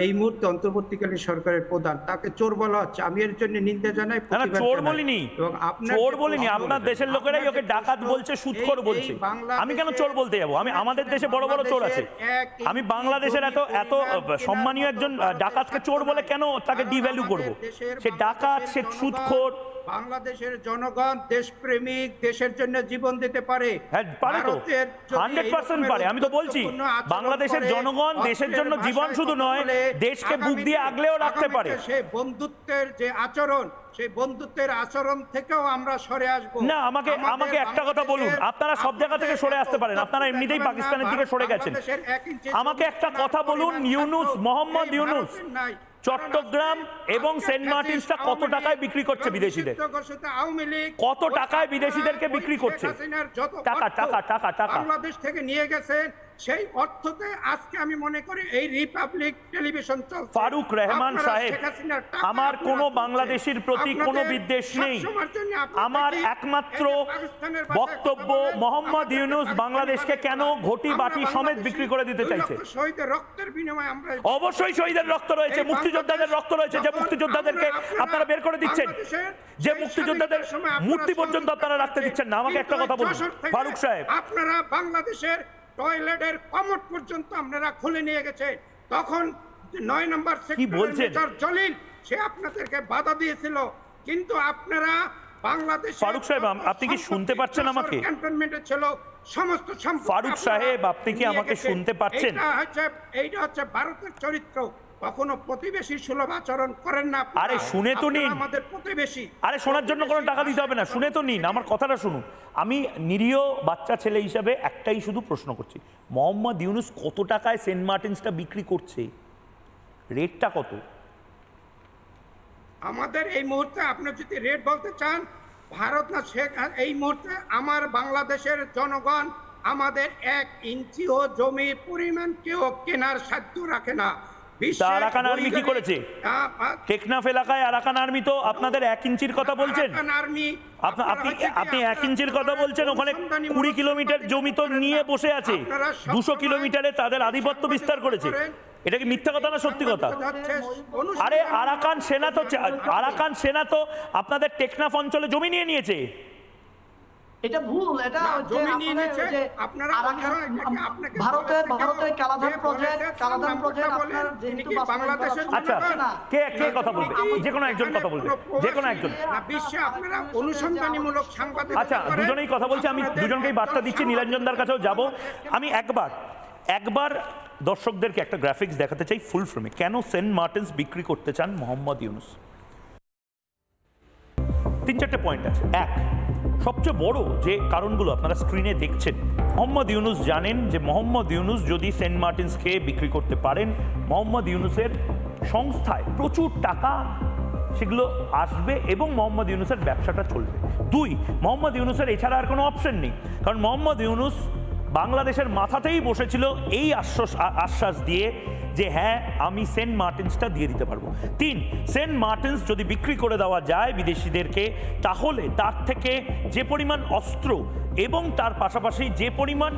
এই মুহূর্তে অন্তর্বর্তীকালীন সরকারের প্রধান, তাকে চোর বলা হচ্ছে। আমি এর জন্য নিন্দা জানাই। চোর বলিনি, চোর বলিনি। আপনার দেশের লোকেরাই ওকে ডাকাত বলছে, সুদখোর বলছে। আমি কেন চোর বলতে যাবো? আমাদের দেশে বড় বড় চোর আছে। আমি বাংলাদেশের এত সম্মানীয় একজন ডাকাতকে চোর বলে কেন তাকে ডিভ্যালু করবো? সে ডাকাত, সে সুদখোর। বাংলাদেশের জনগণ দেশপ্রেমিক, দেশের জন্য জীবন দিতে পারে। হ্যাঁ পারে তো, 100% পারে। আমি তো বলছি বাংলাদেশের জনগণ দেশের জন্য জীবন শুধু নয়, দেশকে বুক দিয়ে আগলেও রাখতে পারে। সেই বন্ধুত্বের যে আচরণ, সেই বন্ধুত্বের আচরণ থেকেও আমরা সরে আসবো না। আমাকে একটা কথা বলুন, আপনারা সব জায়গা থেকে সরে আসতে পারেন, আপনারা এমনিতেই পাকিস্তানের দিকে সরে গেছেন। আমাকে একটা কথা বলুন, মোহাম্মদ ইউনূস চট্টগ্রাম এবং সেন্ট মার্টিনসটা কত টাকায় বিক্রি করছে বিদেশিদের? কত টাকায় বিদেশিদেরকে বিক্রি করছে? টাকা টাকা টাকা টাকা বাংলাদেশ থেকে নিয়ে গেছেন। সেই অর্থতে আজকে আমি মনে করি এই রিপাবলিক টেলিভিশন চলছে। ফারুক রহমান সাহেব, আমার কোনো বাংলাদেশির প্রতি কোনো বিদ্বেষ নেই। আমার একমাত্র বক্তব্য, মোহাম্মদ ইউনূস বাংলাদেশকে কেন ঘটি বাটি সমেত বিক্রি করে দিতে চাইছে? শহীদের রক্তের বিনিময়ে আমরা অবশ্যই শহীদের রক্ত রয়েছে, মুক্তিযোদ্ধাদের রক্ত রয়েছে, যে মুক্তিযোদ্ধাদেরকে আপনারা বের করে দিচ্ছেন, যে মুক্তিযোদ্ধাদের মূর্তি পর্যন্ত আপনারা রাখতে দিচ্ছেন না। আমাকে একটা কথা বলুন ফারুক সাহেব, আপনারা বাংলাদেশের টয়লেটের কমোড পর্যন্ত আপনারা খুলে নিয়ে গেছে, তখন 9 নম্বর সেক্টরের মেজর জলিল সে আপনাদেরকে বাধা দিয়েছিল, কিন্তু আপনারা বাংলাদেশ। ফারুক সাহেব, আপনি কি শুনতে পাচ্ছেন আমাকে? ক্যান্টনমেন্টে ছিল সমস্ত সম্পদ। ফারুক সাহেব, আপনি কি আমাকে শুনতে পাচ্ছেন? এইটা হচ্ছে ভারতের চরিত্র, কখনো প্রতিবেশী সুলভ আচরণ করেন না। আরে শুনে তো নিন, আমাদের প্রতিবেশী। আরে শোনার জন্য কোনো টাকা দিতে হবে না, শুনে তো নিন, আমার কথাটা শুনুন। আমি নিরীহ বাচ্চা ছেলে হিসাবে একটাই শুধু প্রশ্ন করছি, মোহাম্মদ ইউনূস কত টাকায় সেন্ট মার্টিনসটা বিক্রি করছে? রেটটা কত? আমাদের এই মুহূর্তে আপনি যদি রেট বলতে চান, ভারত না শেখ, এই মুহূর্তে আমার বাংলাদেশের জনগণ আমাদের 1 ইঞ্চিও জমির পরিমাণ কেউ কেনার সাধ্য রাখে না। আরাকান আর্মি কি করেছে? টেকনাফ এলাকায় আরাকান আর্মি তো আপনাদের 1 ইঞ্চির কথা বলছেন। আপনি 1 ইঞ্চির কথা বলছেন, ওখানে 20 কিলোমিটার জমি তো নিয়ে বসে আছে, 200 কিলোমিটারে তাদের আধিপত্য বিস্তার করেছে। এটা কি মিথ্যা কথা না সত্যি কথা? আরে আরাকান সেনা তো আপনাদের টেকনাফ অঞ্চলে জমি নিয়ে নিয়েছে। এটা ভুল। এটা হচ্ছে আপনারা ভারতের কালাধান প্রজেক্ট আপনার যেহেতু বাংলাদেশের আচ্ছা কে কথা বলবে? যে কোনো একজন কথা বলবে, যে কোনো একজন। বিশ্বে আপনারা অনুসন্ধানীমূলক সাংবাদিকতা আচ্ছা দুজনেই কথা বলছে, আমি দুজনকেই বার্তা দিচ্ছি, নীলাঞ্জন দার কাছেও যাব। আমি একবার দর্শকদেরকে একটা গ্রাফিক্স দেখাতে চাই ফুল ফ্রেমে, কেন সেন্ট মার্টিনস বিক্রি করতে চান মোহাম্মদ ইউনুস। 3-4টে পয়েন্ট আছে। এক, সবচেয়ে বড় যে কারণগুলো আপনারা স্ক্রিনে দেখছেন, মোহাম্মদ ইউনুস জানেন যে মোহাম্মদ ইউনুস যদি সেন্ট মার্টিনসকে বিক্রি করতে পারেন, মোহাম্মদ ইউনুসের সংস্থায় প্রচুর টাকা সেগুলো আসবে এবং মোহাম্মদ ইউনুসের ব্যবসাটা চলবে। 2, মোহাম্মদ ইউনুসের এছাড়া আর কোনো অপশন নেই, কারণ মোহাম্মদ ইউনুস বাংলাদেশের মাথাতেই বসেছিল এই আশ্বাস দিয়ে যে হ্যাঁ আমি সেন্ট মার্টিনসটা দিয়ে দিতে পারবো। 3, সেন্ট মার্টিনস যদি বিক্রি করে দেওয়া যায় বিদেশিদেরকে, তাহলে তার থেকে যে পরিমাণ অস্ত্র এবং তার পাশাপাশি যে পরিমাণ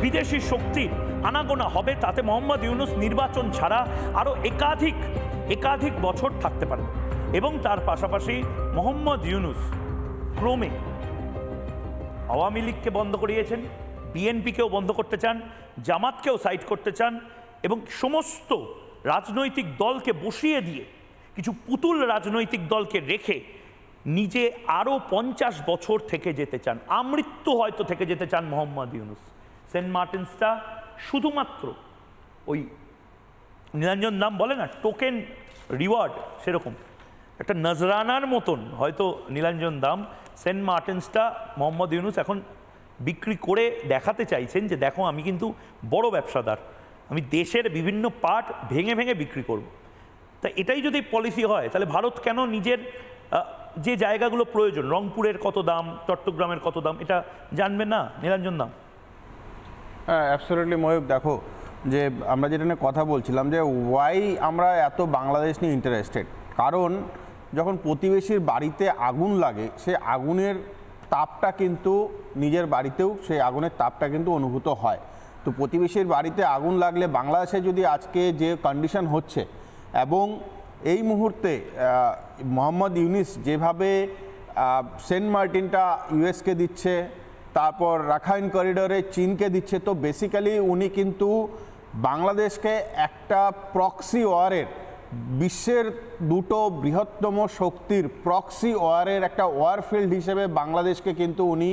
বিদেশি শক্তির আনাগোনা হবে, তাতে মোহাম্মদ ইউনুস নির্বাচন ছাড়া আরও একাধিক বছর থাকতে পারবে। এবং তার পাশাপাশি মোহাম্মদ ইউনুস ক্রমে আওয়ামী লীগকে বন্ধ করিয়েছেন, বিএনপিকেও বন্ধ করতে চান, জামাতকেও সাইড করতে চান এবং সমস্ত রাজনৈতিক দলকে বসিয়ে দিয়ে কিছু পুতুল রাজনৈতিক দলকে রেখে নিজে আরও 50 বছর থেকে যেতে চান, আমৃত্যু হয়তো থেকে যেতে চান মোহাম্মদ ইউনুস। সেন্ট মার্টিনসটা শুধুমাত্র ওই নীলাঞ্জন দাম বলে না টোকেন রিওয়ার্ড, সেরকম একটা নজরানার মতন হয়তো নীলাঞ্জন দাম সেন্ট মার্টিনসটা মোহাম্মদ ইউনুস এখন বিক্রি করে দেখাতে চাইছেন যে দেখো আমি কিন্তু বড় ব্যবসাদার, আমি দেশের বিভিন্ন পার্ট ভেঙে ভেঙে বিক্রি করব। তা এটাই যদি পলিসি হয় তাহলে ভারত কেন নিজের যে জায়গাগুলো প্রয়োজন, রংপুরের কত দাম, চট্টগ্রামের কত দাম, এটা জানবে না নীলাঞ্জন দাম? হ্যাঁ অ্যাবসলিউটলি ময়ূক, দেখো যে আমরা যেটা নিয়ে কথা বলছিলাম যে ওয়াই আমরা এত বাংলাদেশ নিয়ে ইন্টারেস্টেড, কারণ যখন প্রতিবেশীর বাড়িতে আগুন লাগে সে আগুনের তাপটা কিন্তু নিজের বাড়িতেও সেই আগুনের তাপটা কিন্তু অনুভূত হয়। তো প্রতিবেশীর বাড়িতে আগুন লাগলে বাংলাদেশে যদি আজকে যে কন্ডিশন হচ্ছে এবং এই মুহূর্তে মোহাম্মদ ইউনুস যেভাবে সেন্ট মার্টিনটা ইউএসকে দিচ্ছে, তারপর রাখাইন করিডোরে চীনকে দিচ্ছে, তো বেসিক্যালি উনি কিন্তু বাংলাদেশকে একটা প্রক্সি ওয়ারের, বিশ্বের দুটো বৃহত্তম শক্তির প্রক্সি ওয়ারের একটা ওয়ার ফিল্ড হিসেবে বাংলাদেশকে কিন্তু উনি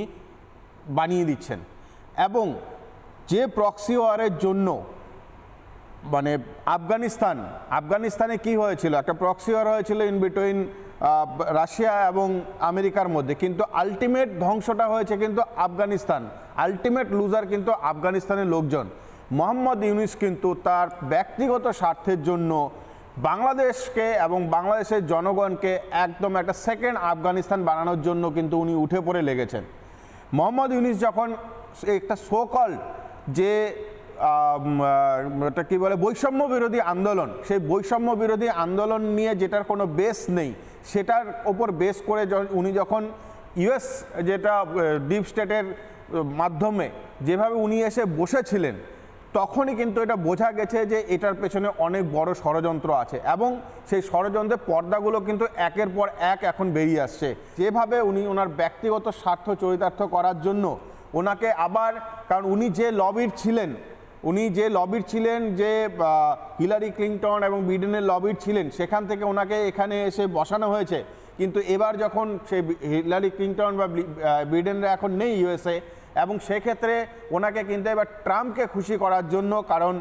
বানিয়ে দিচ্ছেন। এবং যে প্রক্সি ওয়ারের জন্য মানে আফগানিস্তানে কি হয়েছিল, একটা প্রক্সি ওয়ার হয়েছিল ইন বিটুইন রাশিয়া এবং আমেরিকার মধ্যে, কিন্তু আলটিমেট ধ্বংসটা হয়েছে কিন্তু আফগানিস্তান, আলটিমেট লুজার কিন্তু আফগানিস্তানের লোকজন। মোহাম্মদ ইউনুস কিন্তু তার ব্যক্তিগত স্বার্থের জন্য বাংলাদেশকে এবং বাংলাদেশের জনগণকে একদম একটা সেকেন্ড আফগানিস্তান বানানোর জন্য কিন্তু উনি উঠে পড়ে লেগেছেন। মোহাম্মদ ইউনুস যখন একটা সোকল যে এটা কী বলে বৈষম্য বিরোধী আন্দোলন, সেই বৈষম্য বিরোধী আন্দোলন নিয়ে যেটার কোনো বেস নেই, সেটার ওপর বেস করে উনি যখন ইউএস যেটা ডিপ স্টেটের মাধ্যমে যেভাবে উনি এসে বসেছিলেন, তখনই কিন্তু এটা বোঝা গেছে যে এটার পেছনে অনেক বড় ষড়যন্ত্র আছে এবং সেই ষড়যন্ত্রের পর্দাগুলো কিন্তু একের পর এক এখন বেরিয়ে আসছে। যেভাবে উনি ওনার ব্যক্তিগত স্বার্থ চরিতার্থ করার জন্য ওনাকে আবার, কারণ উনি যে লবির ছিলেন যে হিলারি ক্লিনটন এবং বিডেনের লবির ছিলেন, সেখান থেকে ওনাকে এখানে এসে বসানো হয়েছে। কিন্তু এবার যখন সেই হিলারি ক্লিনটন বা বিডেনরা এখন নেই ইউএসএ, এবং সেক্ষেত্রে ওনাকে কিন্তু এবার ট্রাম্পকে খুশি করার জন্য, কারণ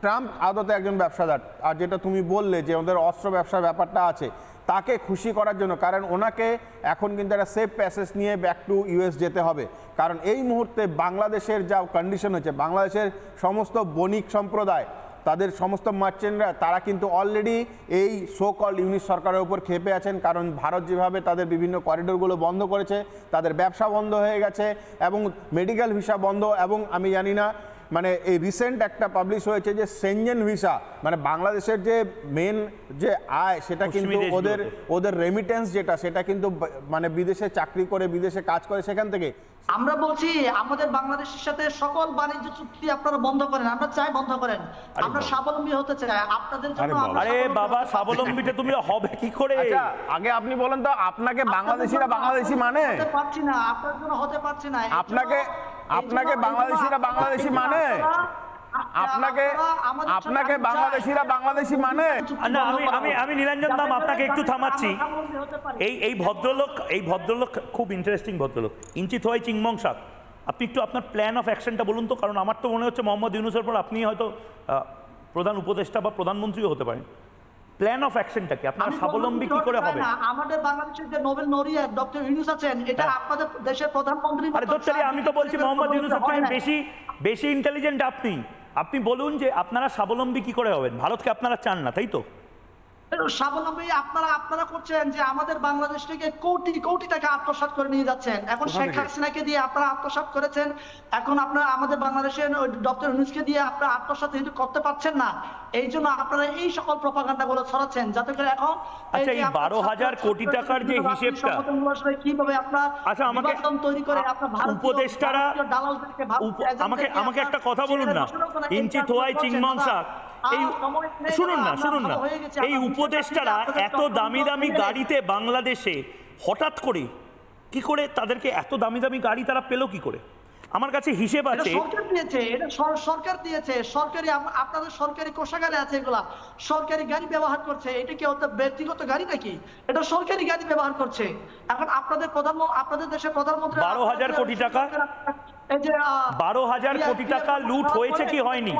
ট্রাম্প আদতে একজন ব্যবসাদার, আর যেটা তুমি বললে যে ওদের অস্ত্র ব্যবসার ব্যাপারটা আছে, তাকে খুশি করার জন্য, কারণ ওনাকে এখন কিন্তু একটা সেফ প্যাসেজ নিয়ে ব্যাক টু ইউএস যেতে হবে। কারণ এই মুহূর্তে বাংলাদেশের যা কন্ডিশন হচ্ছে, বাংলাদেশের সমস্ত বণিক সম্প্রদায়, তাদের সমস্ত মার্চেন্টরা, তারা কিন্তু অলরেডি এই সো কল ইউনিট সরকারের উপর ক্ষেপে আছেন, কারণ ভারত যেভাবে তাদের বিভিন্ন করিডোরগুলো বন্ধ করেছে, তাদের ব্যবসা বন্ধ হয়ে গেছে এবং মেডিকেল ভিসা বন্ধ, এবং আমি জানি না মানে এই রিসেন্ট একটা পাবলিশ হয়েছে যে সেনজেন ভিসা, মানে বাংলাদেশের যে মেন যে আয় সেটা কিন্তু ওদের রেমিটেন্স যেটা সেটা কিন্তু মানে বিদেশে চাকরি করে বিদেশে কাজ করে সেখান থেকে। আমরা বলছি আমাদের বাংলাদেশের সাথে সকল বাণিজ্য চুক্তি আপনারা বন্ধ করেন, আমরা চাই বন্ধ করেন, আমরা স্বাবলম্বী হতে চাই আপনাদের জন্য। আরে বাবা, স্বাবলম্বীতে তুমি হবে কি করে? আচ্ছা আগে আপনি বলেন তো, আপনাকে বাংলাদেশিরা বাংলাদেশি মানে? পারছি না, আপনার জন্য হতে পারছি না। আপনাকে বাংলাদেশিরা বাংলাদেশি মানে? আপনাকে বাংলাদেশিরা বাংলাদেশি মানে? না, আমি নীলাঞ্জন দাম আপনাকে একটু থামাচ্ছি। এই ভদ্রলোক খুব ইন্টারেস্টিং ভদ্রলোক, ইঞ্চিত হয় চিংমং সাক। আপনি একটু আপনার প্ল্যান অফ অ্যাকশনটা বলুন তো, কারণ আমার তো মনে হচ্ছে মোহাম্মদ ইউনূসের পর আপনি হয়তো প্রধান উপদেষ্টা বা প্রধানমন্ত্রীও হতে পারেন। প্ল্যান অফ অ্যাকশনটা কি? আপনার স্বাবলম্বী কি করে হবে? আমাদের বাংলাদেশের যে নোবেল নরিয়া ডক্টর ইউনূস আছেন, এটা আপনাদের দেশের প্রধানমন্ত্রী। আরে দোস্তারি, আমি তো বলছি মোহাম্মদ ইউনূসের থেকে বেশি ইন্টেলিজেন্ট আপনি বলুন যে আপনারা স্বাবলম্বী কি করে হবেন? ভারতকে আপনারা চান না, তাই তো? স্বাবলম্বী আপনারা করছেন যে আমাদের বাংলাদেশ থেকে কোটি কোটি টাকা আত্মসাৎ করে নিয়ে যাচ্ছেন। এখন শেখ হাসিনাকে দিয়ে আপনারা আত্মসাৎ করেছেন, এখন আপনারা আমাদের বাংলাদেশের ডক্টর ইউনূসকে দিয়ে আপনারা আত্মসাৎ কিন্তু করতে পারছেন না। এই জন্য আপনারা এই সকল প্রপাগান্ডা গুলো ছড়াচ্ছেন, যাতে করে এখন আচ্ছা এই 12,000 কোটি টাকার যে হিসেবটা কিভাবে আপনারা আচ্ছা আমাকে তৈরি করে আপনার উপদেষ্টারা আমাকে একটা কথা বলুন না, ইঞ্চিত হয় চিংমং সাক। এই শুনুন না, এই উপদেষ্টারা এত দামি দামি গাড়িতে বাংলাদেশে হঠাৎ করে কি করে তাদেরকে এত দামি দামি গাড়ি তারা পেল কি করে? আমার কাছে হিসেব আছে, সরকার দিয়েছে, সরকারি আপনাদের সরকারি কোষাগারে আছে, এগুলা সরকারি গাড়ি ব্যবহার করছে। এটা কি ওদের ব্যক্তিগত গাড়ি নাকি? এটা সরকারি গাড়ি ব্যবহার করছে। এখন আপনাদের দেশের প্রধানমন্ত্রী 12,000 কোটি টাকা 12,000 কোটি টাকা লুট হয়েছে কি হয়নি?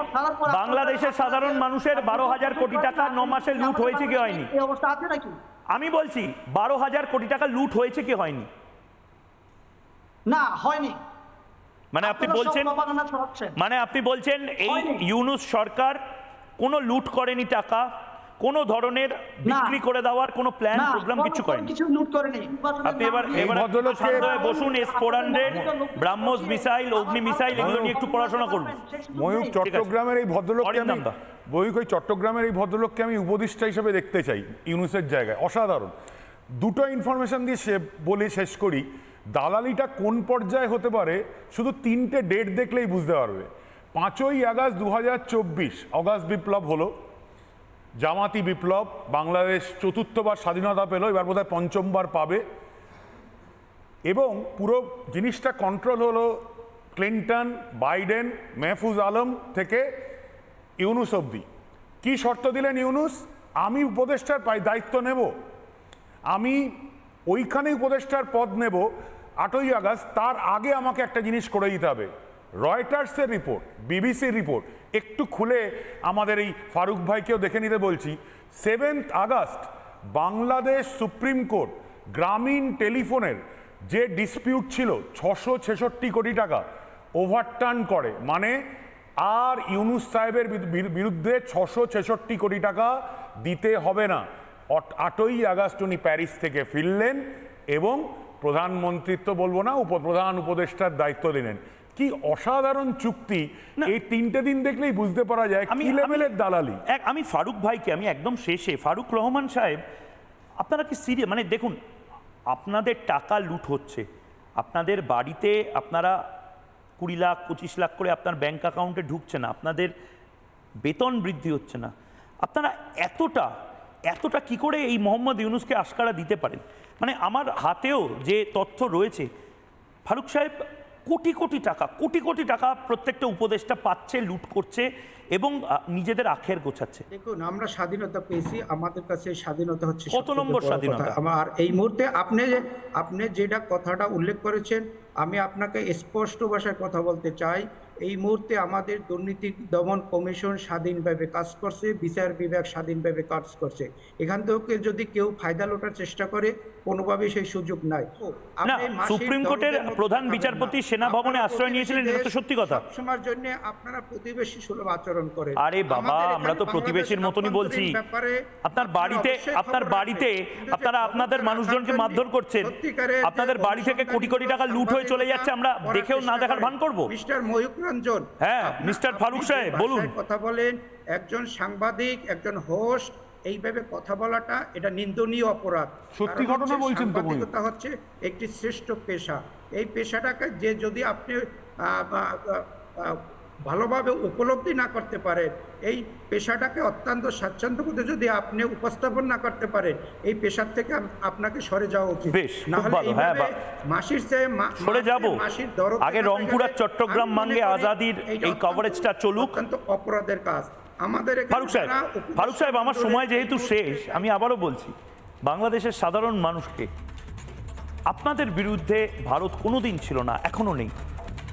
বাংলাদেশের সাধারণ মানুষের 12,000 কোটি টাকা 9 মাসে লুট হয়েছে কি হয়নি? এই অবস্থা আছে নাকি? আমি বলছি 12,000 কোটি টাকা লুট হয়েছে কি হয়নি? না, হয়নি। মানে আপনি বলছেন এই ইউনূস সরকার কোনো লুট করেনি, টাকা কোনো ধরনের বিক্রি করে দেওয়ার কোনো প্ল্যান প্রোগ্রাম কিছু করেনি, কিছু লুট করেনি। আপনি এবার বসুন, S-400 ব্রাহ্মস মিসাইল, অগ্নি মিসাইল এগুলো নিয়ে একটু পড়াশোনা করুন। ময়ূক, চট্টগ্রামের এই ভদ্রলোককে আমি উপদেষ্টা হিসেবে দেখতে চাই ইউনূসের জায়গায়। অসাধারণ। দুটো ইনফরমেশন দিয়ে বলে শেষ করি। দালালিটা কোন পর্যায়ে হতে পারে শুধু 3টে ডেট দেখলেই বুঝতে পারবে। 5ই আগস্ট 2024 অগাস্ট বিপ্লব হলো, জামাতি বিপ্লব, বাংলাদেশ 4র্থবার স্বাধীনতা পেল, এবার বোধহয় 5মবার পাবে, এবং পুরো জিনিসটা কন্ট্রোল হলো ক্লিন্টন, বাইডেন, মেহফুজ আলম থেকে ইউনূস অবধি। কি শর্ত দিলেন ইউনূস? আমি উপদেষ্টার দায়িত্ব নেব, আমি ওইখানে উপদেষ্টার পদ নেব 8ই আগস্ট, তার আগে আমাকে একটা জিনিস করে দিতে হবে। রয়টার্সের রিপোর্ট, বিবিসির রিপোর্ট একটু খুলে আমাদের এই ফারুক ভাইকেও দেখে নিতে বলছি। 7 আগস্ট বাংলাদেশ সুপ্রিম কোর্ট গ্রামীণ টেলিফোনের যে ডিসপিউট ছিল 666 কোটি টাকা ওভারটার্ন করে, মানে আর ইউনূস সাহেবের বিরুদ্ধে 666 কোটি টাকা দিতে হবে না। 8ই আগস্ট উনি প্যারিস থেকে ফিরলেন এবং প্রধানমন্ত্রিত্ব বলবো না, উপপ্রধান উপদেষ্টার দায়িত্ব দিলেন। কি অসাধারণ চুক্তি! এই 3টে দিন দেখলেই বুঝতে পারা যায় কি লেভেলের দালালি। আমি ফারুক ভাইকে আমি একদম শেষে, ফারুক রহমান সাহেব, আপনারা কি সিরিয়াস? মানে দেখুন, আপনাদের টাকা লুট হচ্ছে, আপনাদের বাড়িতে আপনারা 20 লাখ 25 লাখ করে আপনার ব্যাংক অ্যাকাউন্টে ঢুকছে না, আপনাদের বেতন বৃদ্ধি হচ্ছে না, আপনারা এতটা কি করে এই মোহাম্মদ ইউনূসকে আশকারা দিতে পারেন? মানে আমার হাতেও যে তথ্য রয়েছে, ফারুক সাহেব কোটি কোটি টাকা প্রত্যেকটা উপদেষ্টা পাচ্ছে, লুট করছে এবং নিজেদের আখের গোছাচ্ছে। দেখুন, আমরা স্বাধীনতা পেয়েছি, আমাদের কাছে স্বাধীনতা হচ্ছে কত নম্বর স্বাধীনতা? আর এই মুহূর্তে আপনি যেটা কথাটা উল্লেখ করেছেন, আমি আপনাকে স্পষ্ট ভাষায় কথা বলতে চাই। এই মুহূর্তে আমাদের দুর্নীতি দমন কমিশন স্বাধীনভাবে কাজ করছে, বিচার বিভাগ স্বাধীনভাবে কাজ করছে। এখান থেকে যদি কেউ ফায়দা লোটার চেষ্টা করে, কোনোভাবে সেই সুযোগ নাই। সুপ্রিম কোর্টের প্রধান বিচারপতি সেনা ভবনে আশ্রয় নিয়েছিলেন, এটা তো সত্যি কথা। সবসময়ের জন্য আপনারা প্রতিবেশী সুলভ আচরণ করেন। আরে বাবা, আমরা তো প্রতিবেশীর মতনই বলছি। আপনার বাড়িতে আপনারা আপনাদের মানুষজনকে মারধর করছেন, আপনাদের বাড়ি থেকে কোটি কোটি টাকা লুট হয়ে চলে যাচ্ছে, আমরা দেখেও না দেখার ভান করবো? মিস্টার ময়ূক রঞ্জন, হ্যাঁ, মিস্টার ফারুক সাহেব বলুন। কথা বলেন, একজন সাংবাদিক, একজন হোস্ট এইভাবে কথা বলাটা এটা নিন্দনীয় অপরাধ। সত্যি ঘটনা বলছেন তো। সাংবাদিকতা হচ্ছে একটি শ্রেষ্ঠ পেশা। এই পেশাটাকে যে যদি আপনি ভালোভাবে উপলব্ধি না করতে পারেন, এই পেশাটাকে অত্যন্ত স্বাচ্ছন্দ্যবোধে যদি আপনি উপস্থাপন না করতে পারেন, এই পেশার থেকে আপনাকে সরে যাওয়া উচিত। না হলে এইভাবে মাসির চেয়ে সরে যাব। আগে রংপুর আর চট্টগ্রাম মাঙ্গে আজাদির এই কভারেজটা চলুক। অত্যন্ত অপরাধের কাজ আমাদের। ফারুক সাহেব, আমার সময় যেহেতু শেষ, আমি আবারও বলছি, বাংলাদেশের সাধারণ মানুষকে আপনাদের বিরুদ্ধে ভারত কোনোদিন ছিল না, এখনো নেই,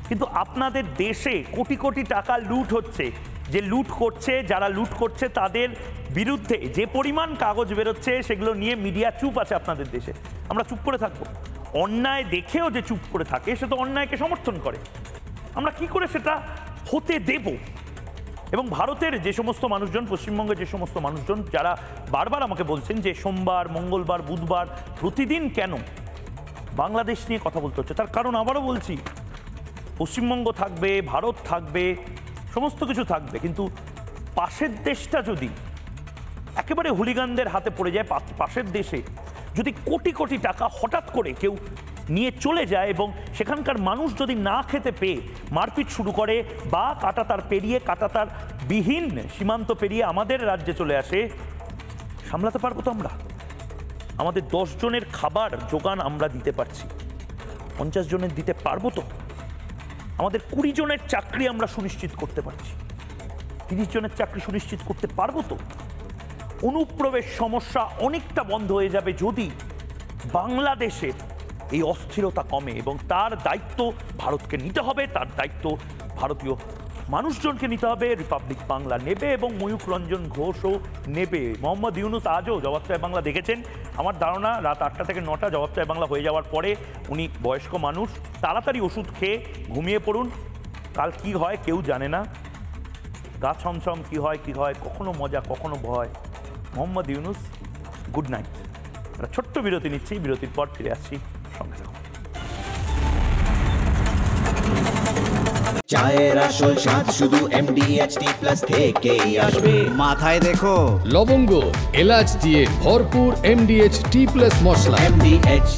কিন্তু আপনাদের দেশে কোটি কোটি টাকা লুট হচ্ছে। যে লুট করছে, যারা লুট করছে তাদের বিরুদ্ধে যে পরিমাণ কাগজ বেরোচ্ছে, সেগুলো নিয়ে মিডিয়া চুপ আছে আপনাদের দেশে। আমরা চুপ করে থাকবো? অন্যায় দেখেও যে চুপ করে থাকে, সে তো অন্যায়কে সমর্থন করে। আমরা কি করে সেটা হতে দেব? এবং ভারতের যে সমস্ত মানুষজন, পশ্চিমবঙ্গের যে সমস্ত মানুষজন যারা বারবার আমাকে বলছেন যে সোমবার, মঙ্গলবার, বুধবার প্রতিদিন কেন বাংলাদেশ নিয়ে কথা বলতে হচ্ছে, তার কারণ আবারও বলছি, পশ্চিমবঙ্গ থাকবে, ভারত থাকবে, সমস্ত কিছু থাকবে, কিন্তু পাশের দেশটা যদি একেবারে হুলিগানদের হাতে পড়ে যায়, পাশের দেশে যদি কোটি কোটি টাকা হঠাৎ করে কেউ নিয়ে চলে যায় এবং সেখানকার মানুষ যদি না খেতে পেয়ে মারপিট শুরু করে বা কাঁটাতার পেরিয়ে, কাঁটাতার বিহীন সীমান্ত পেরিয়ে আমাদের রাজ্যে চলে আসে, সামলাতে পারবো তো আমরা? আমাদের 10 জনের খাবার যোগান আমরা দিতে পারছি, 50 জনের দিতে পারবো তো? আমাদের 20 জনের চাকরি আমরা সুনিশ্চিত করতে পারছি, 30 জনের চাকরি সুনিশ্চিত করতে পারবো তো? অনুপ্রবেশ সমস্যা অনেকটা বন্ধ হয়ে যাবে যদি বাংলাদেশের এই অস্থিরতা কমে, এবং তার দায়িত্ব ভারতকে নিতে হবে, তার দায়িত্ব ভারতীয় মানুষজনকে নিতে হবে, রিপাবলিক বাংলা নেবে এবং ময়ূখ রঞ্জন ঘোষও নেবে। মোহাম্মদ ইউনুস আজও জবাব চায় বাংলা দেখেছেন। আমার ধারণা রাত 8টা থেকে 9টা জবাব চায় বাংলা হয়ে যাওয়ার পরে উনি বয়স্ক মানুষ, তাড়াতাড়ি ওষুধ খেয়ে ঘুমিয়ে পড়ুন। কাল কি হয় কেউ জানে না, গা ছমছম কি হয়, কখনো মজা কখনো ভয়। Mohammad Yunus, good night. একটা ছোট্ট বিরতি নিচ্ছি, বিরতির পর ফিরে আসছি, সঙ্গে থাকুন। চায়ের আসল স্বাদ শুধু MDHT+ থেকেই আসবে। মাথায় দেখো লবঙ্গ, এলাচ দিয়ে ভরপুর MDH T+ মশলা। MDH